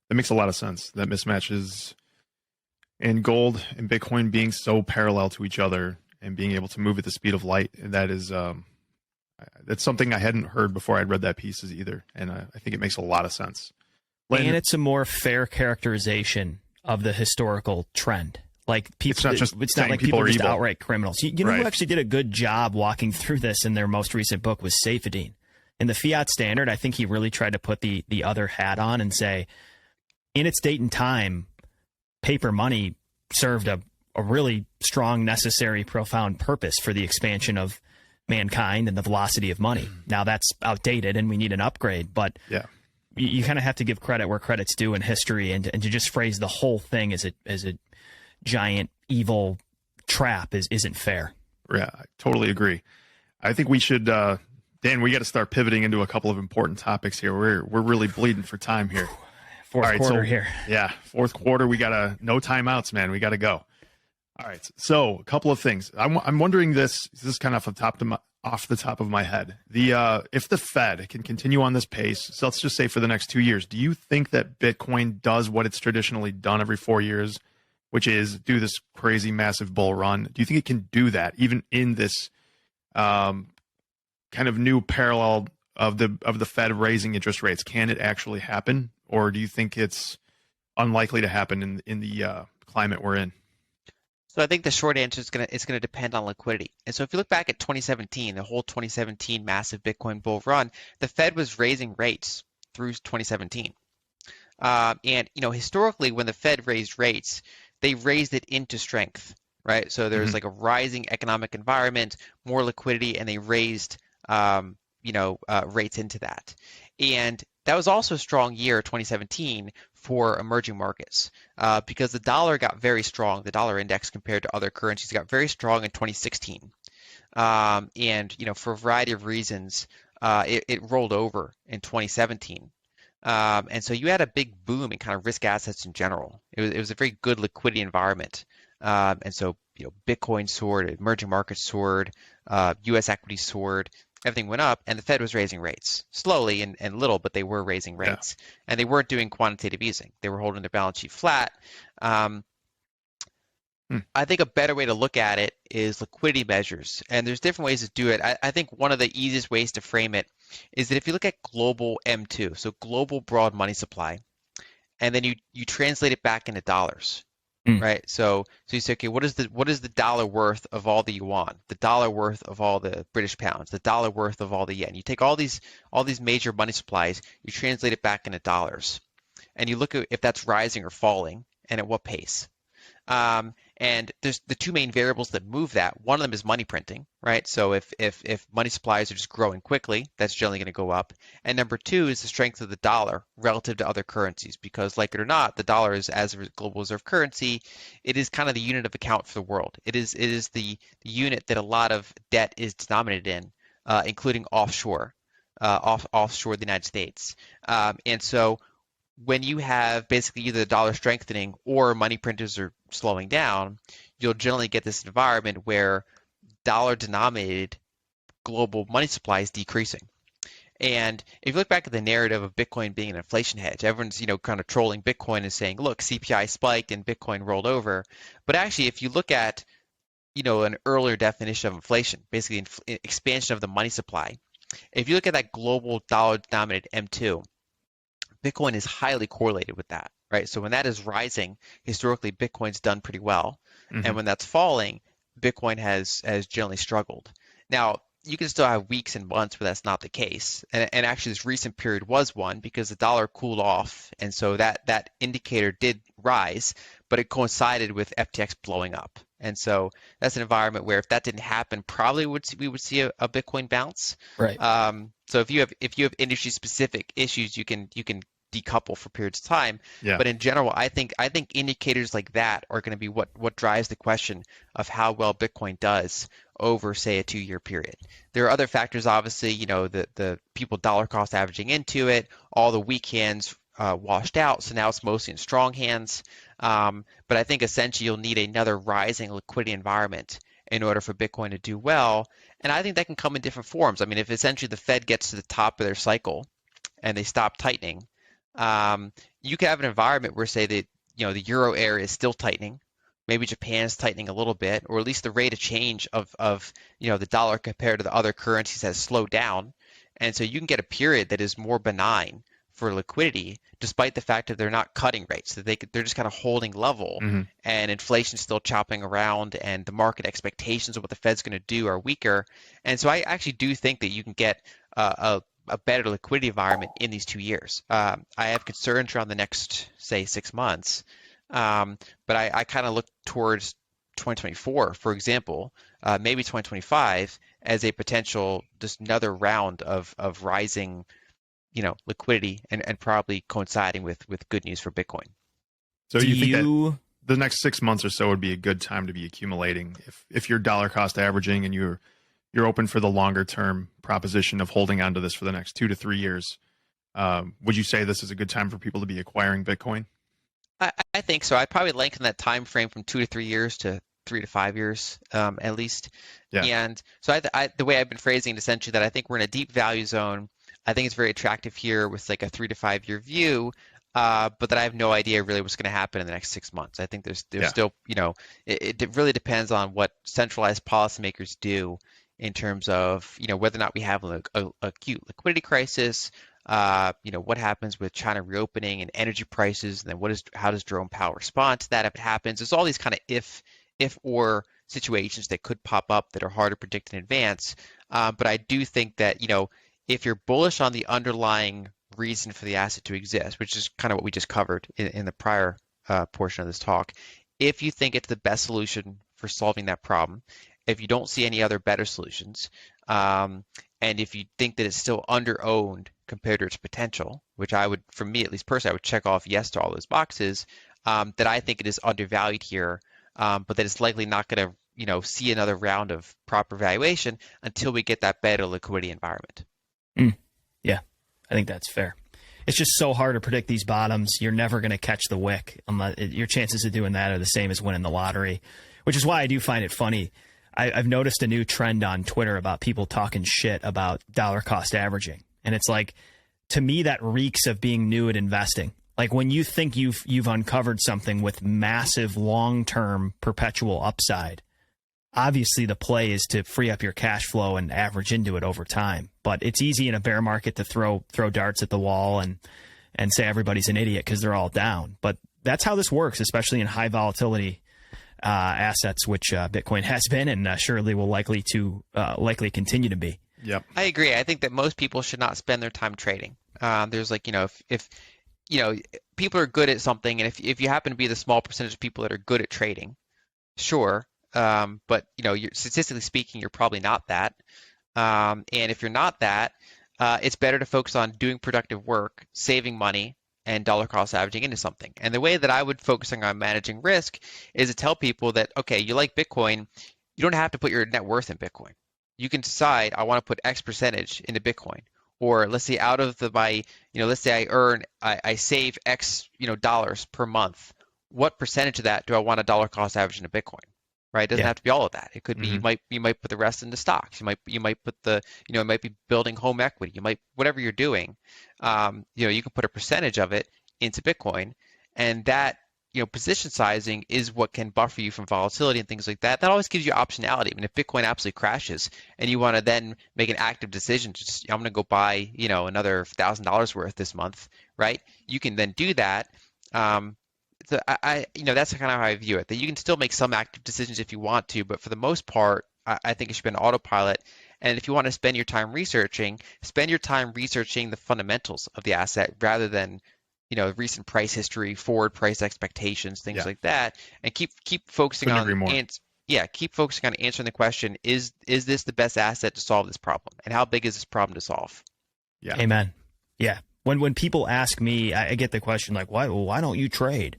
makes a lot of sense. That mismatch is, and gold and Bitcoin being so parallel to each other and being able to move at the speed of light, that is that's something I hadn't heard before I'd read that piece either, and I think it makes a lot of sense. And it's a more fair characterization of the historical trend. Like people, it's not like people are just evil. Outright criminals. You know who actually did a good job walking through this in their most recent book was Saifedean. In the Fiat Standard, I think he really tried to put the other hat on and say, in its date and time, paper money served a a really strong, necessary, profound purpose for the expansion of mankind and the velocity of money. Now that's outdated and we need an upgrade, but Yeah. you kind of have to give credit where credit's due in history, and to just phrase the whole thing as a giant evil trap isn't fair. Yeah, I totally agree. I think we should, Dan, we got to start pivoting into a couple of important topics here. We're really bleeding for time here. Fourth quarter here. Yeah, fourth quarter. We got no timeouts, man. We got to go. All right. So a couple of things. I'm wondering this. This is kind of off the top of my head. If the Fed can continue on this pace, so let's just say for the next 2 years, do you think that Bitcoin does what it's traditionally done every 4 years, which is do this crazy massive bull run? Do you think it can do that even in this kind of new parallel of the Fed raising interest rates? Can it actually happen, or do you think it's unlikely to happen in the climate we're in? So I think the short answer is it's gonna depend on liquidity. And so if you look back at 2017, the whole 2017 massive Bitcoin bull run, the Fed was raising rates through 2017. And historically, when the Fed raised rates, they raised it into strength, right? So there's like a rising economic environment, more liquidity, and they raised rates into that. And that was also a strong year, 2017, for emerging markets because the dollar got very strong. The dollar index compared to other currencies got very strong in 2016. And for a variety of reasons, it rolled over in 2017. And so you had a big boom in kind of risk assets in general. It was a very good liquidity environment. And so Bitcoin soared, emerging markets soared, U.S. equities soared. Everything went up, and the Fed was raising rates slowly and little, but they were raising rates, and they weren't doing quantitative easing. They were holding their balance sheet flat. I think a better way to look at it is liquidity measures, and there's different ways to do it. I think one of the easiest ways to frame it is that if you look at global M2, so global broad money supply, and then you translate it back into dollars. Right. So you say, okay, what is the dollar worth of all the yuan, the dollar worth of all the British pounds, the dollar worth of all the yen? You take all these major money supplies, you translate it back into dollars, and you look at if that's rising or falling and at what pace. And there's the two main variables that move that. One of them is money printing, right? So if money supplies are just growing quickly, that's generally going to go up. And number two is the strength of the dollar relative to other currencies, because like it or not, the dollar is, as a global reserve currency, it is kind of the unit of account for the world. It is the unit that a lot of debt is denominated in, including offshore the United States. And so when you have basically either the dollar strengthening or money printers are slowing down, you'll generally get this environment where dollar-denominated global money supply is decreasing. And if you look back at the narrative of Bitcoin being an inflation hedge, everyone's kind of trolling Bitcoin and saying, look, CPI spiked and Bitcoin rolled over. But actually, if you look at an earlier definition of inflation, basically expansion of the money supply, if you look at that global dollar-denominated M2, Bitcoin is highly correlated with that, right? So when that is rising, historically, Bitcoin's done pretty well. And when that's falling, Bitcoin has generally struggled. Now, you can still have weeks and months where that's not the case. And actually, this recent period was one because the dollar cooled off. And so that indicator did rise, but it coincided with FTX blowing up. And so that's an environment where if that didn't happen, probably we would see a Bitcoin bounce. Right. So if you have industry specific issues, you can decouple for periods of time. Yeah. But in general, I think indicators like that are going to be what drives the question of how well Bitcoin does over, say, a 2-year period. There are other factors, obviously, the people dollar cost averaging into it, all the weak hands washed out, so now it's mostly in strong hands. But I think essentially you'll need another rising liquidity environment in order for Bitcoin to do well. And I think that can come in different forms. I mean, if essentially the Fed gets to the top of their cycle and they stop tightening, you could have an environment where, say, that the euro area is still tightening, maybe Japan is tightening a little bit, or at least the rate of change of the dollar compared to the other currencies has slowed down, and so you can get a period that is more benign for liquidity, despite the fact that they're not cutting rates, that they're just kind of holding level, and inflation's still chopping around, and the market expectations of what the Fed's going to do are weaker, and so I actually do think that you can get a better liquidity environment in these 2 years. I have concerns around the next, say, 6 months, but I kind of look towards 2024, for example, maybe 2025 as a potential just another round of rising, liquidity and probably coinciding with good news for Bitcoin. So you think that the next 6 months or so would be a good time to be accumulating if you're dollar cost averaging and you're open for the longer term proposition of holding on to this for the next 2 to 3 years? Would you say this is a good time for people to be acquiring Bitcoin? I think so. I'd probably lengthen that time frame from 2 to 3 years to 3 to 5 years at least. Yeah. And so the way I've been phrasing it essentially that I think we're in a deep value zone. I think it's very attractive here with like a 3 to 5 year view, but that I have no idea really what's going to happen in the next 6 months. I think there's still, it really depends on what centralized policymakers do in terms of, whether or not we have an acute liquidity crisis, what happens with China reopening and energy prices, and then how does Jerome Powell respond to that if it happens? There's all these kind of if or situations that could pop up that are hard to predict in advance. But I do think that, if you're bullish on the underlying reason for the asset to exist, which is kind of what we just covered in the prior portion of this talk, if you think it's the best solution for solving that problem, if you don't see any other better solutions, and if you think that it's still under-owned compared to its potential, which I would, for me at least personally, I would check off yes to all those boxes, that I think it is undervalued here, but that it's likely not going to, see another round of proper valuation until we get that better liquidity environment. Yeah, I think that's fair. It's just so hard to predict these bottoms. You're never going to catch the wick. Your chances of doing that are the same as winning the lottery, which is why I do find it funny. I've noticed a new trend on Twitter about people talking shit about dollar cost averaging. And it's like, to me, that reeks of being new at investing. Like when you think you've uncovered something with massive long-term perpetual upside, obviously the play is to free up your cash flow and average into it over time. But it's easy in a bear market to throw darts at the wall and say everybody's an idiot because they're all down. But that's how this works, especially in high volatility assets, which Bitcoin has been and surely will likely continue to be. Yep. I agree. I think that most people should not spend their time trading. There's like, if people are good at something, and if you happen to be the small percentage of people that are good at trading, sure. But you're, statistically speaking, you're probably not that. And if you're not that, it's better to focus on doing productive work, saving money, and dollar cost averaging into something. And the way that I would focus on managing risk is to tell people that, okay, you like Bitcoin, you don't have to put your net worth in Bitcoin. You can decide, I want to put X percentage into Bitcoin. Or let's say out of let's say I save X, dollars per month. What percentage of that do I want a dollar cost average into Bitcoin? Right? It doesn't have to be all of that. It could be you might put the rest into stocks. You might put it might be building home equity. You might, whatever you're doing, you can put a percentage of it into Bitcoin, and that position sizing is what can buffer you from volatility and things like that. That always gives you optionality. I mean, if Bitcoin absolutely crashes and you want to then make an active decision, I'm going to go buy another $1,000 worth this month, right? You can then do that. So that's kind of how I view it, that you can still make some active decisions if you want to, but for the most part, I think it should be an autopilot. And if you want to spend your time researching the fundamentals of the asset rather than, recent price history, forward price expectations, things like that, and keep focusing keep focusing on answering the question, is this the best asset to solve this problem? And how big is this problem to solve? Yeah. Amen. Yeah. When people ask me, I get the question like, why don't you trade?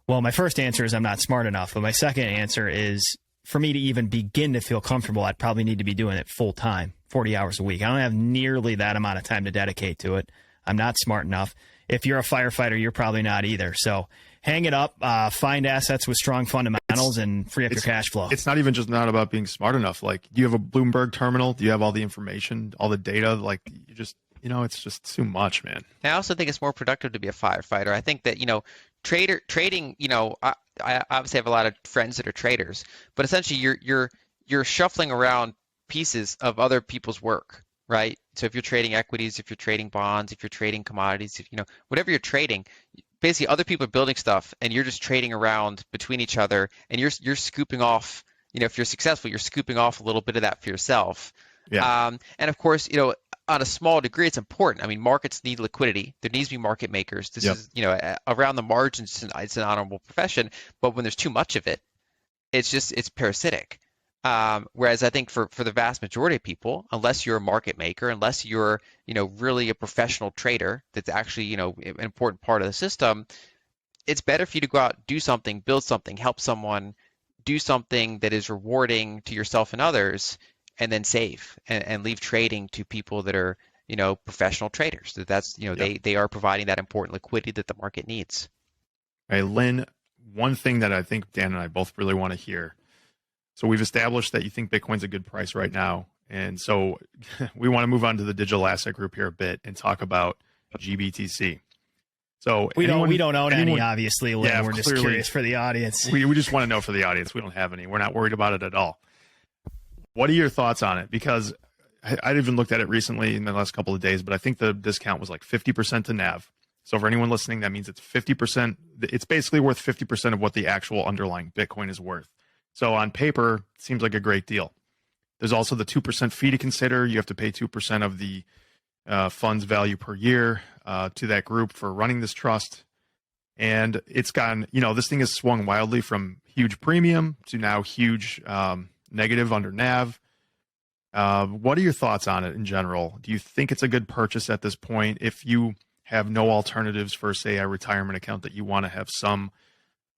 Well, my first answer is I'm not smart enough. But my second answer is, for me to even begin to feel comfortable, I'd probably need to be doing it full time, 40 hours a week. I don't have nearly that amount of time to dedicate to it. I'm not smart enough. If you're a firefighter, you're probably not either. So hang it up, find assets with strong fundamentals, and free up your cash flow. It's not even just not about being smart enough. Like, do you have a Bloomberg terminal? Do you have all the information, all the data? Like, you just, it's just too much, man. I also think it's more productive to be a firefighter. I think that, trading, I obviously have a lot of friends that are traders, but essentially you're shuffling around pieces of other people's work, right? So if you're trading equities, if you're trading bonds, if you're trading commodities, whatever you're trading, basically other people are building stuff and you're just trading around between each other, and you're scooping off, if you're successful, you're scooping off a little bit of that for yourself. Yeah. And of course, on a small degree, it's important. I mean, markets need liquidity. There needs to be market makers. This is, around the margins, it's an honorable profession. But when there's too much of it, it's parasitic. Whereas I think for the vast majority of people, unless you're a market maker, unless you're, really a professional trader, that's actually, an important part of the system, it's better for you to go out, do something, build something, help someone, do something that is rewarding to yourself and others, and then save and leave trading to people that are, professional traders. That's, they are providing that important liquidity that the market needs. Hey, Lynn, one thing that I think Dan and I both really want to hear. So we've established that you think Bitcoin's a good price right now. And so we want to move on to the digital asset group here a bit and talk about GBTC. So we don't own any, obviously, Lynn. Yeah, we're just curious for the audience. We just want to know for the audience. We don't have any. We're not worried about it at all. What are your thoughts on it? Because I even looked at it recently in the last couple of days, but I think the discount was like 50% to NAV. So for anyone listening, that means it's 50%. It's basically worth 50% of what the actual underlying Bitcoin is worth. So on paper, it seems like a great deal. There's also the 2% fee to consider. You have to pay 2% of the fund's value per year to that group for running this trust. And it's gotten, this thing has swung wildly from huge premium to now huge negative under NAV. What are your thoughts on it in general? Do you think it's a good purchase at this point if you have no alternatives for, say, a retirement account that you want to have some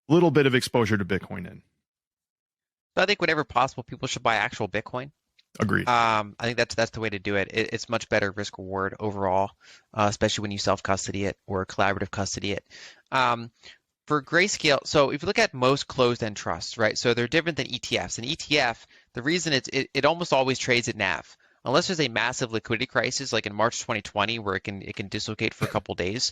little bit of exposure to Bitcoin in? So I think whenever possible, people should buy actual Bitcoin. Agreed. I think that's the way to do it. It's much better risk reward overall, especially when you self-custody it or collaborative custody it. For Grayscale, so if you look at most closed-end trusts, right? So they're different than ETFs. An ETF, the reason it almost always trades at NAV, unless there's a massive liquidity crisis like in March 2020 where it can dislocate for a couple days.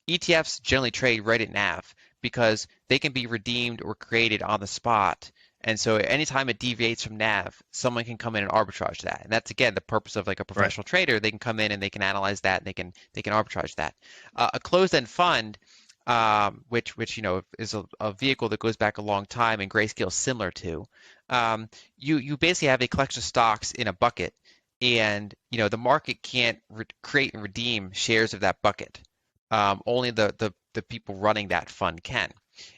ETFs generally trade right at NAV because they can be redeemed or created on the spot. And so anytime it deviates from NAV, someone can come in and arbitrage that. And that's, again, the purpose of like a professional trader. They can come in and they can analyze that and they can arbitrage that. A closed-end fund, which is a vehicle that goes back a long time and Grayscale is similar to, you basically have a collection of stocks in a bucket, and the market can't create and redeem shares of that bucket. Only the people running that fund can.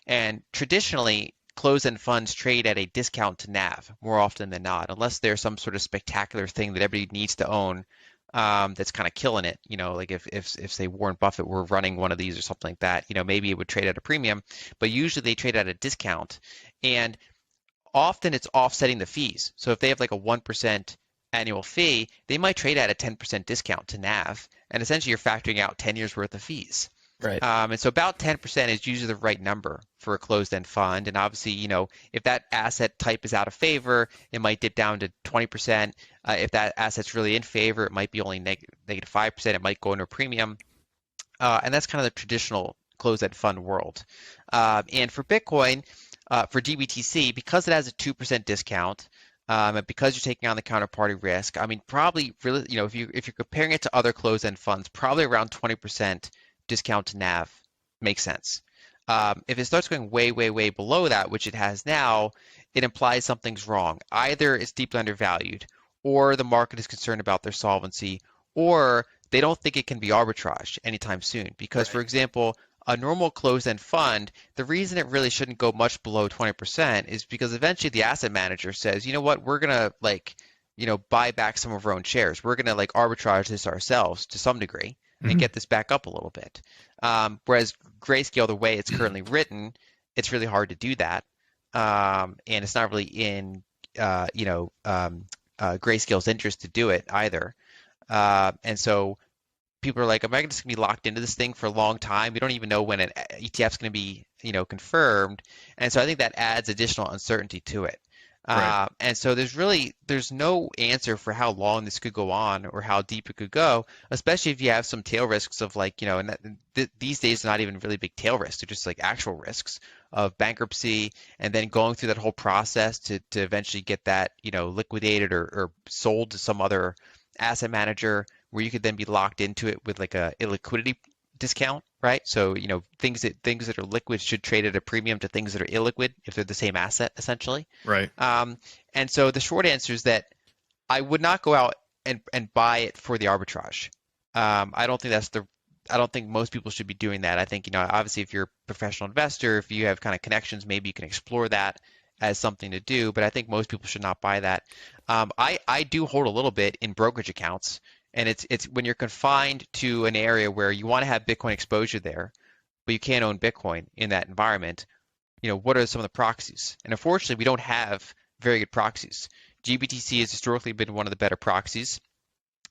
And traditionally, closed-end funds trade at a discount to NAV more often than not, unless there's some sort of spectacular thing that everybody needs to own that's kind of killing it. Like if say Warren Buffett were running one of these or something like that, maybe it would trade at a premium, but usually they trade at a discount, and often it's offsetting the fees. So if they have like a 1% annual fee, they might trade at a 10% discount to NAV, and essentially you're factoring out 10 years worth of fees. Right. And so about 10% is usually the right number for a closed-end fund. And obviously, if that asset type is out of favor, it might dip down to 20%. If that asset's really in favor, it might be only negative 5%. It might go into a premium. And that's kind of the traditional closed-end fund world. And for Bitcoin, for GBTC, because it has a 2% discount, and because you're taking on the counterparty risk, I mean, probably really, if you're comparing it to other closed-end funds, probably around 20% discount to NAV makes sense. If it starts going way, way, way below that, which it has now, it implies something's wrong. Either it's deeply undervalued, or the market is concerned about their solvency, or they don't think it can be arbitraged anytime soon. Because, for example, a normal closed-end fund, the reason it really shouldn't go much below 20% is because eventually the asset manager says, you know what, we're going to buy back some of our own shares. We're going to arbitrage this ourselves to some degree and get this back up a little bit. Whereas Grayscale, the way it's currently written, it's really hard to do that. And it's not really in, Grayscale's interest to do it either. And so people are like, am I just going to be locked into this thing for a long time? We don't even know when an ETF is going to be, confirmed. And so I think that adds additional uncertainty to it. Right. And so there's no answer for how long this could go on or how deep it could go, especially if you have some tail risks of these days they're not even really big tail risks. They're just like actual risks of bankruptcy and then going through that whole process to eventually get that, liquidated or sold to some other asset manager where you could then be locked into it with like a illiquidity discount, right? So, things that are liquid should trade at a premium to things that are illiquid if they're the same asset, essentially. Right. And so the short answer is that I would not go out and buy it for the arbitrage. I don't think most people should be doing that. I think, obviously if you're a professional investor, if you have kind of connections, maybe you can explore that as something to do, but I think most people should not buy that. I do hold a little bit in brokerage accounts, and it's when you're confined to an area where you want to have Bitcoin exposure there, but you can't own Bitcoin in that environment. What are some of the proxies? And unfortunately, we don't have very good proxies. GBTC has historically been one of the better proxies,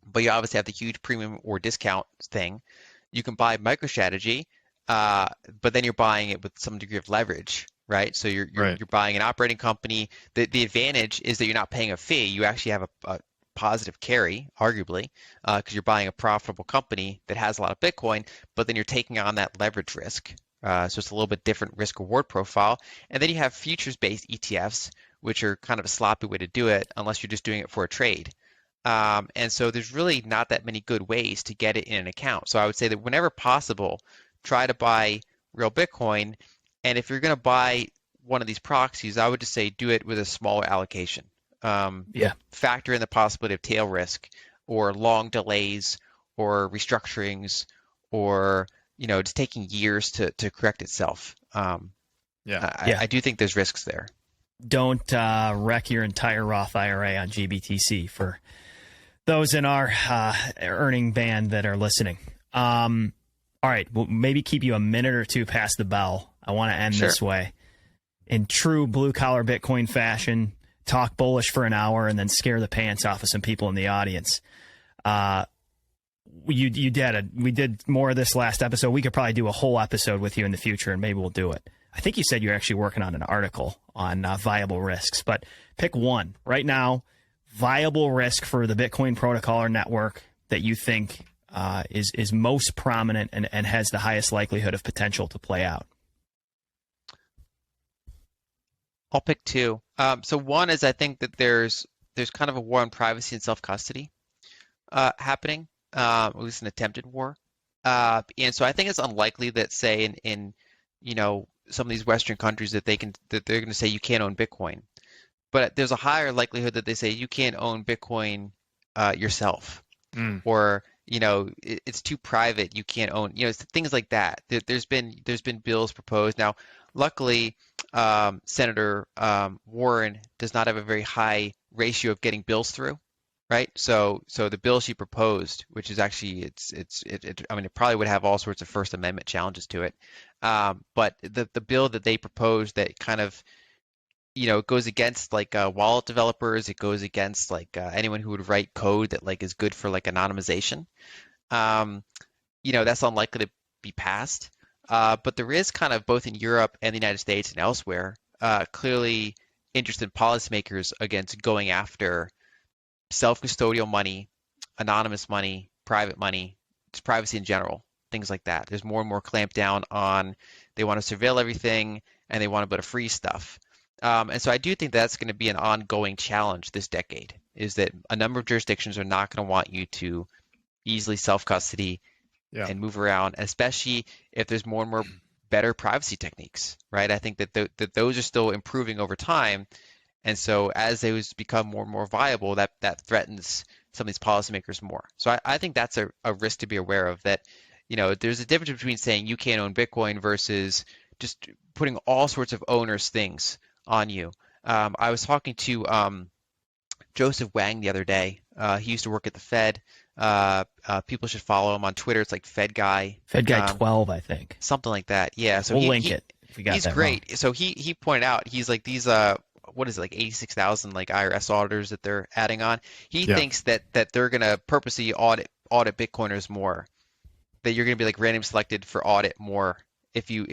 but you obviously have the huge premium or discount thing. You can buy MicroStrategy, but then you're buying it with some degree of leverage, right? So you're buying an operating company. The advantage is that you're not paying a fee. You actually have a positive carry, arguably, because you're buying a profitable company that has a lot of Bitcoin, but then you're taking on that leverage risk. So it's a little bit different risk reward profile. And then you have futures-based ETFs, which are kind of a sloppy way to do it unless you're just doing it for a trade. And so there's really not that many good ways to get it in an account. So I would say that whenever possible, try to buy real Bitcoin. And if you're going to buy one of these proxies, I would just say do it with a smaller allocation. Factor in the possibility of tail risk or long delays or restructurings or just taking years to correct itself. I do think there's risks there. Don't wreck your entire Roth IRA on GBTC for those in our earning band that are listening. All right, we'll maybe keep you a minute or two past the bell. I want to end this way. In true blue-collar Bitcoin fashion, talk bullish for an hour and then scare the pants off of some people in the audience. We did more of this last episode. We could probably do a whole episode with you in the future, and maybe we'll do it. I think you said you're actually working on an article on viable risks, but pick one right now. Viable risk for the Bitcoin protocol or network that you think is most prominent and has the highest likelihood of potential to play out. I'll pick two. So one is I think that there's kind of a war on privacy and self-custody happening, at least an attempted war. And so I think it's unlikely that, say, in some of these Western countries that they're going to say you can't own Bitcoin. But there's a higher likelihood that they say you can't own Bitcoin yourself, or it's too private, you can't own, things like that. There's been bills proposed. Now, luckily, Senator Warren does not have a very high ratio of getting bills through, right? So the bill she proposed, which is actually it probably would have all sorts of First Amendment challenges to it, but the bill that they proposed that kind of it goes against wallet developers. It goes against anyone who would write code that is good for anonymization. That's unlikely to be passed. But there is kind of both in Europe and the United States and elsewhere, clearly interest in policymakers against going after self-custodial money, anonymous money, private money, just privacy in general, things like that. There's more and more clamp down on they want to surveil everything and they want to be able to freeze stuff. And so I do think that's going to be an ongoing challenge this decade, is that a number of jurisdictions are not going to want you to easily self-custody and move around, especially if there's more and more better privacy techniques, right? I think that those are still improving over time. And so as those become more and more viable, that threatens some of these policymakers more. So I think that's a risk to be aware of, that, there's a difference between saying you can't own Bitcoin versus just putting all sorts of owners things on you. I was talking to Joseph Wang the other day. He used to work at the Fed. People should follow him on Twitter. It's like Fed Guy. Fed Guy 12, I think. Something like that. Yeah. So we'll link it if we got he's that great. wrong. So he pointed out, he's like these 86,000 IRS auditors that they're adding on. He thinks that they're gonna purposely audit Bitcoiners more. That you're gonna be randomly selected for audit more if you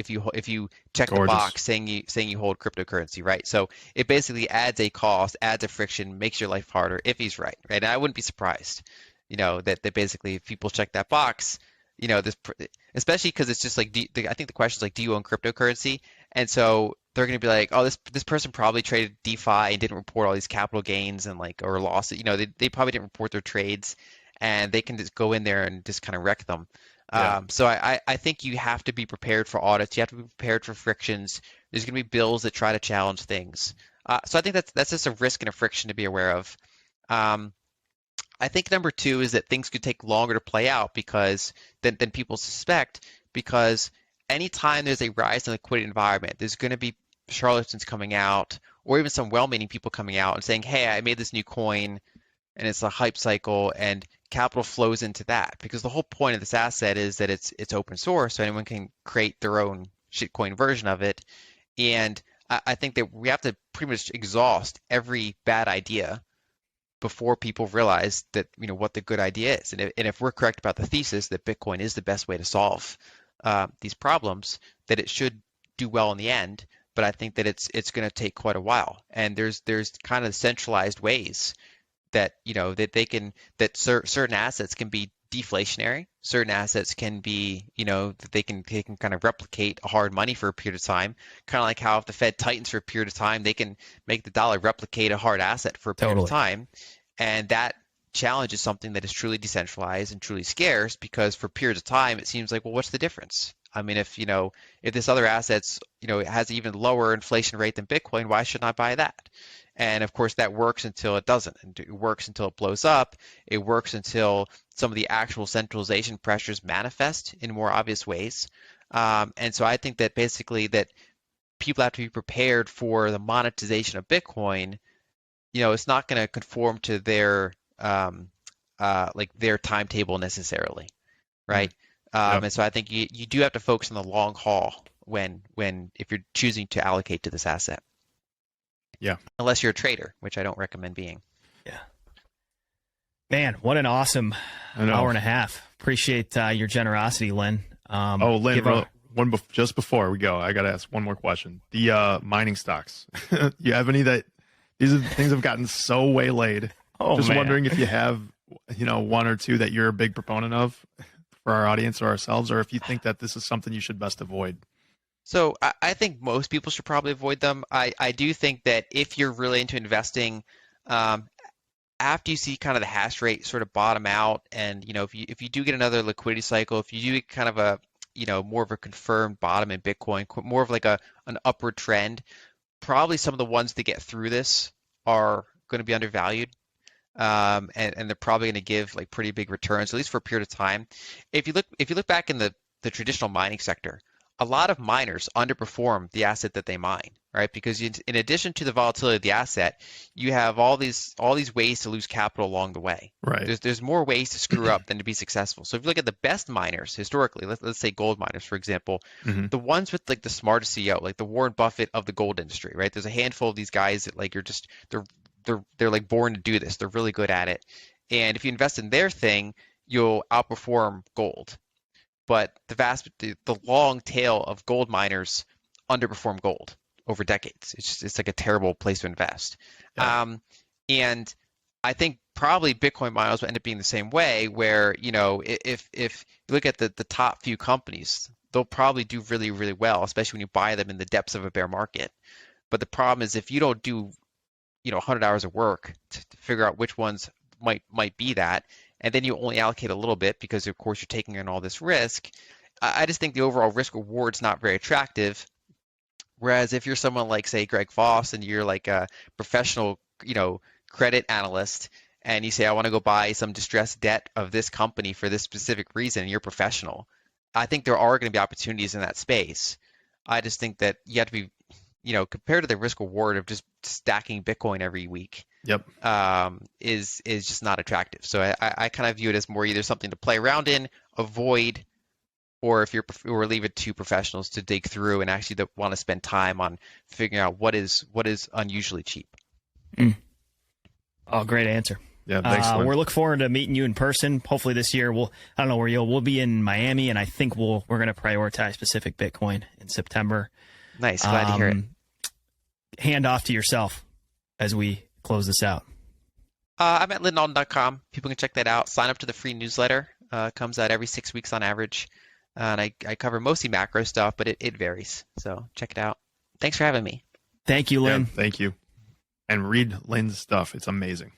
check the box saying you hold cryptocurrency, right? So it basically adds a cost, adds a friction, makes your life harder if he's right? And I wouldn't be surprised, that basically if people check that box, this, especially because it's just I think the question is do you own cryptocurrency? And so they're going to be like, oh, this person probably traded DeFi and didn't report all these capital gains and or losses. They probably didn't report their trades, and they can just go in there and just kind of wreck them. So I think you have to be prepared for audits. You have to be prepared for frictions. There's going to be bills that try to challenge things. So I think that's just a risk and a friction to be aware of. I think number two is that things could take longer to play out than people suspect, because anytime there's a rise in the liquidity environment, there's going to be charlatans coming out or even some well-meaning people coming out and saying, hey, I made this new coin and it's a hype cycle, and capital flows into that, because the whole point of this asset is that it's open source, so anyone can create their own shitcoin version of it. And I think that we have to pretty much exhaust every bad idea before people realize that, what the good idea is. And if we're correct about the thesis that Bitcoin is the best way to solve these problems, that it should do well in the end. But I think that it's going to take quite a while. And there's kind of centralized ways that that certain assets can be deflationary. Certain assets can be, that they can kind of replicate hard money for a period of time. Kind of like how if the Fed tightens for a period of time, they can make the dollar replicate a hard asset for a period of time. And that challenge is something that is truly decentralized and truly scarce, because for periods of time, it seems like, well, what's the difference? I mean, if this other assets, it has an even lower inflation rate than Bitcoin, why shouldn't I buy that? And of course, that works until it doesn't. And it works until it blows up. It works until some of the actual centralization pressures manifest in more obvious ways. And so I think that basically that people have to be prepared for the monetization of Bitcoin. It's not going to conform to their their timetable necessarily, right? Yep. And so I think you do have to focus on the long haul if you're choosing to allocate to this asset. Yeah. Unless you're a trader, which I don't recommend being. Yeah. Man, what an awesome hour and a half. Appreciate your generosity, Lynn. Lynn, just before we go, I got to ask one more question. The mining stocks. You have any these things have gotten so waylaid. Just wondering if you have, one or two that you're a big proponent of for our audience or ourselves, or if you think that this is something you should best avoid. So I think most people should probably avoid them. I do think that if you're really into investing, after you see kind of the hash rate sort of bottom out, and if you do get another liquidity cycle, if you do get kind of a more of a confirmed bottom in Bitcoin, more of like an upward trend, probably some of the ones that get through this are going to be undervalued. And they're probably going to give like pretty big returns, at least for a period of time. If you look back in the traditional mining sector, a lot of miners underperform the asset that they mine, right? Because in addition to the volatility of the asset, you have all these ways to lose capital along the way. Right. There's more ways to screw up than to be successful. So if you look at the best miners historically, let's say gold miners, for example, the ones with like the smartest CEO, like the Warren Buffett of the gold industry, right? There's a handful of these guys that like they're like born to do this. They're really good at it. And if you invest in their thing, you'll outperform gold. But the long tail of gold miners underperform gold over decades. It's like a terrible place to invest. Yeah. And I think probably Bitcoin miners will end up being the same way, where if you look at the top few companies, they'll probably do really, really well, especially when you buy them in the depths of a bear market. But the problem is if you don't do 100 hours of work to figure out which ones might be that, and then you only allocate a little bit because of course you're taking on all this risk, I just think the overall risk reward is not very attractive. Whereas if you're someone like, say, Greg Foss, and you're like a professional, credit analyst, and you say, I want to go buy some distressed debt of this company for this specific reason, and you're professional, I think there are going to be opportunities in that space. I just think that you have to be, compared to the risk reward of just stacking Bitcoin every week, is just not attractive. So I kind of view it as more either something to play around in, avoid, or or leave it to professionals to dig through and actually want to spend time on figuring out what is unusually cheap. Oh, great answer. Yeah, thanks. We're looking forward to meeting you in person. Hopefully this year I don't know where we'll be in Miami, and I think we're going to prioritize Pacific Bitcoin in September. Nice, glad to hear it. Hand off to yourself as we close this out. I'm at linalden.com. People can check that out. Sign up to the free newsletter. Comes out every 6 weeks on average. And I cover mostly macro stuff, but it varies. So check it out. Thanks for having me. Thank you, Lynn. Yeah, thank you. And read Lynn's stuff. It's amazing.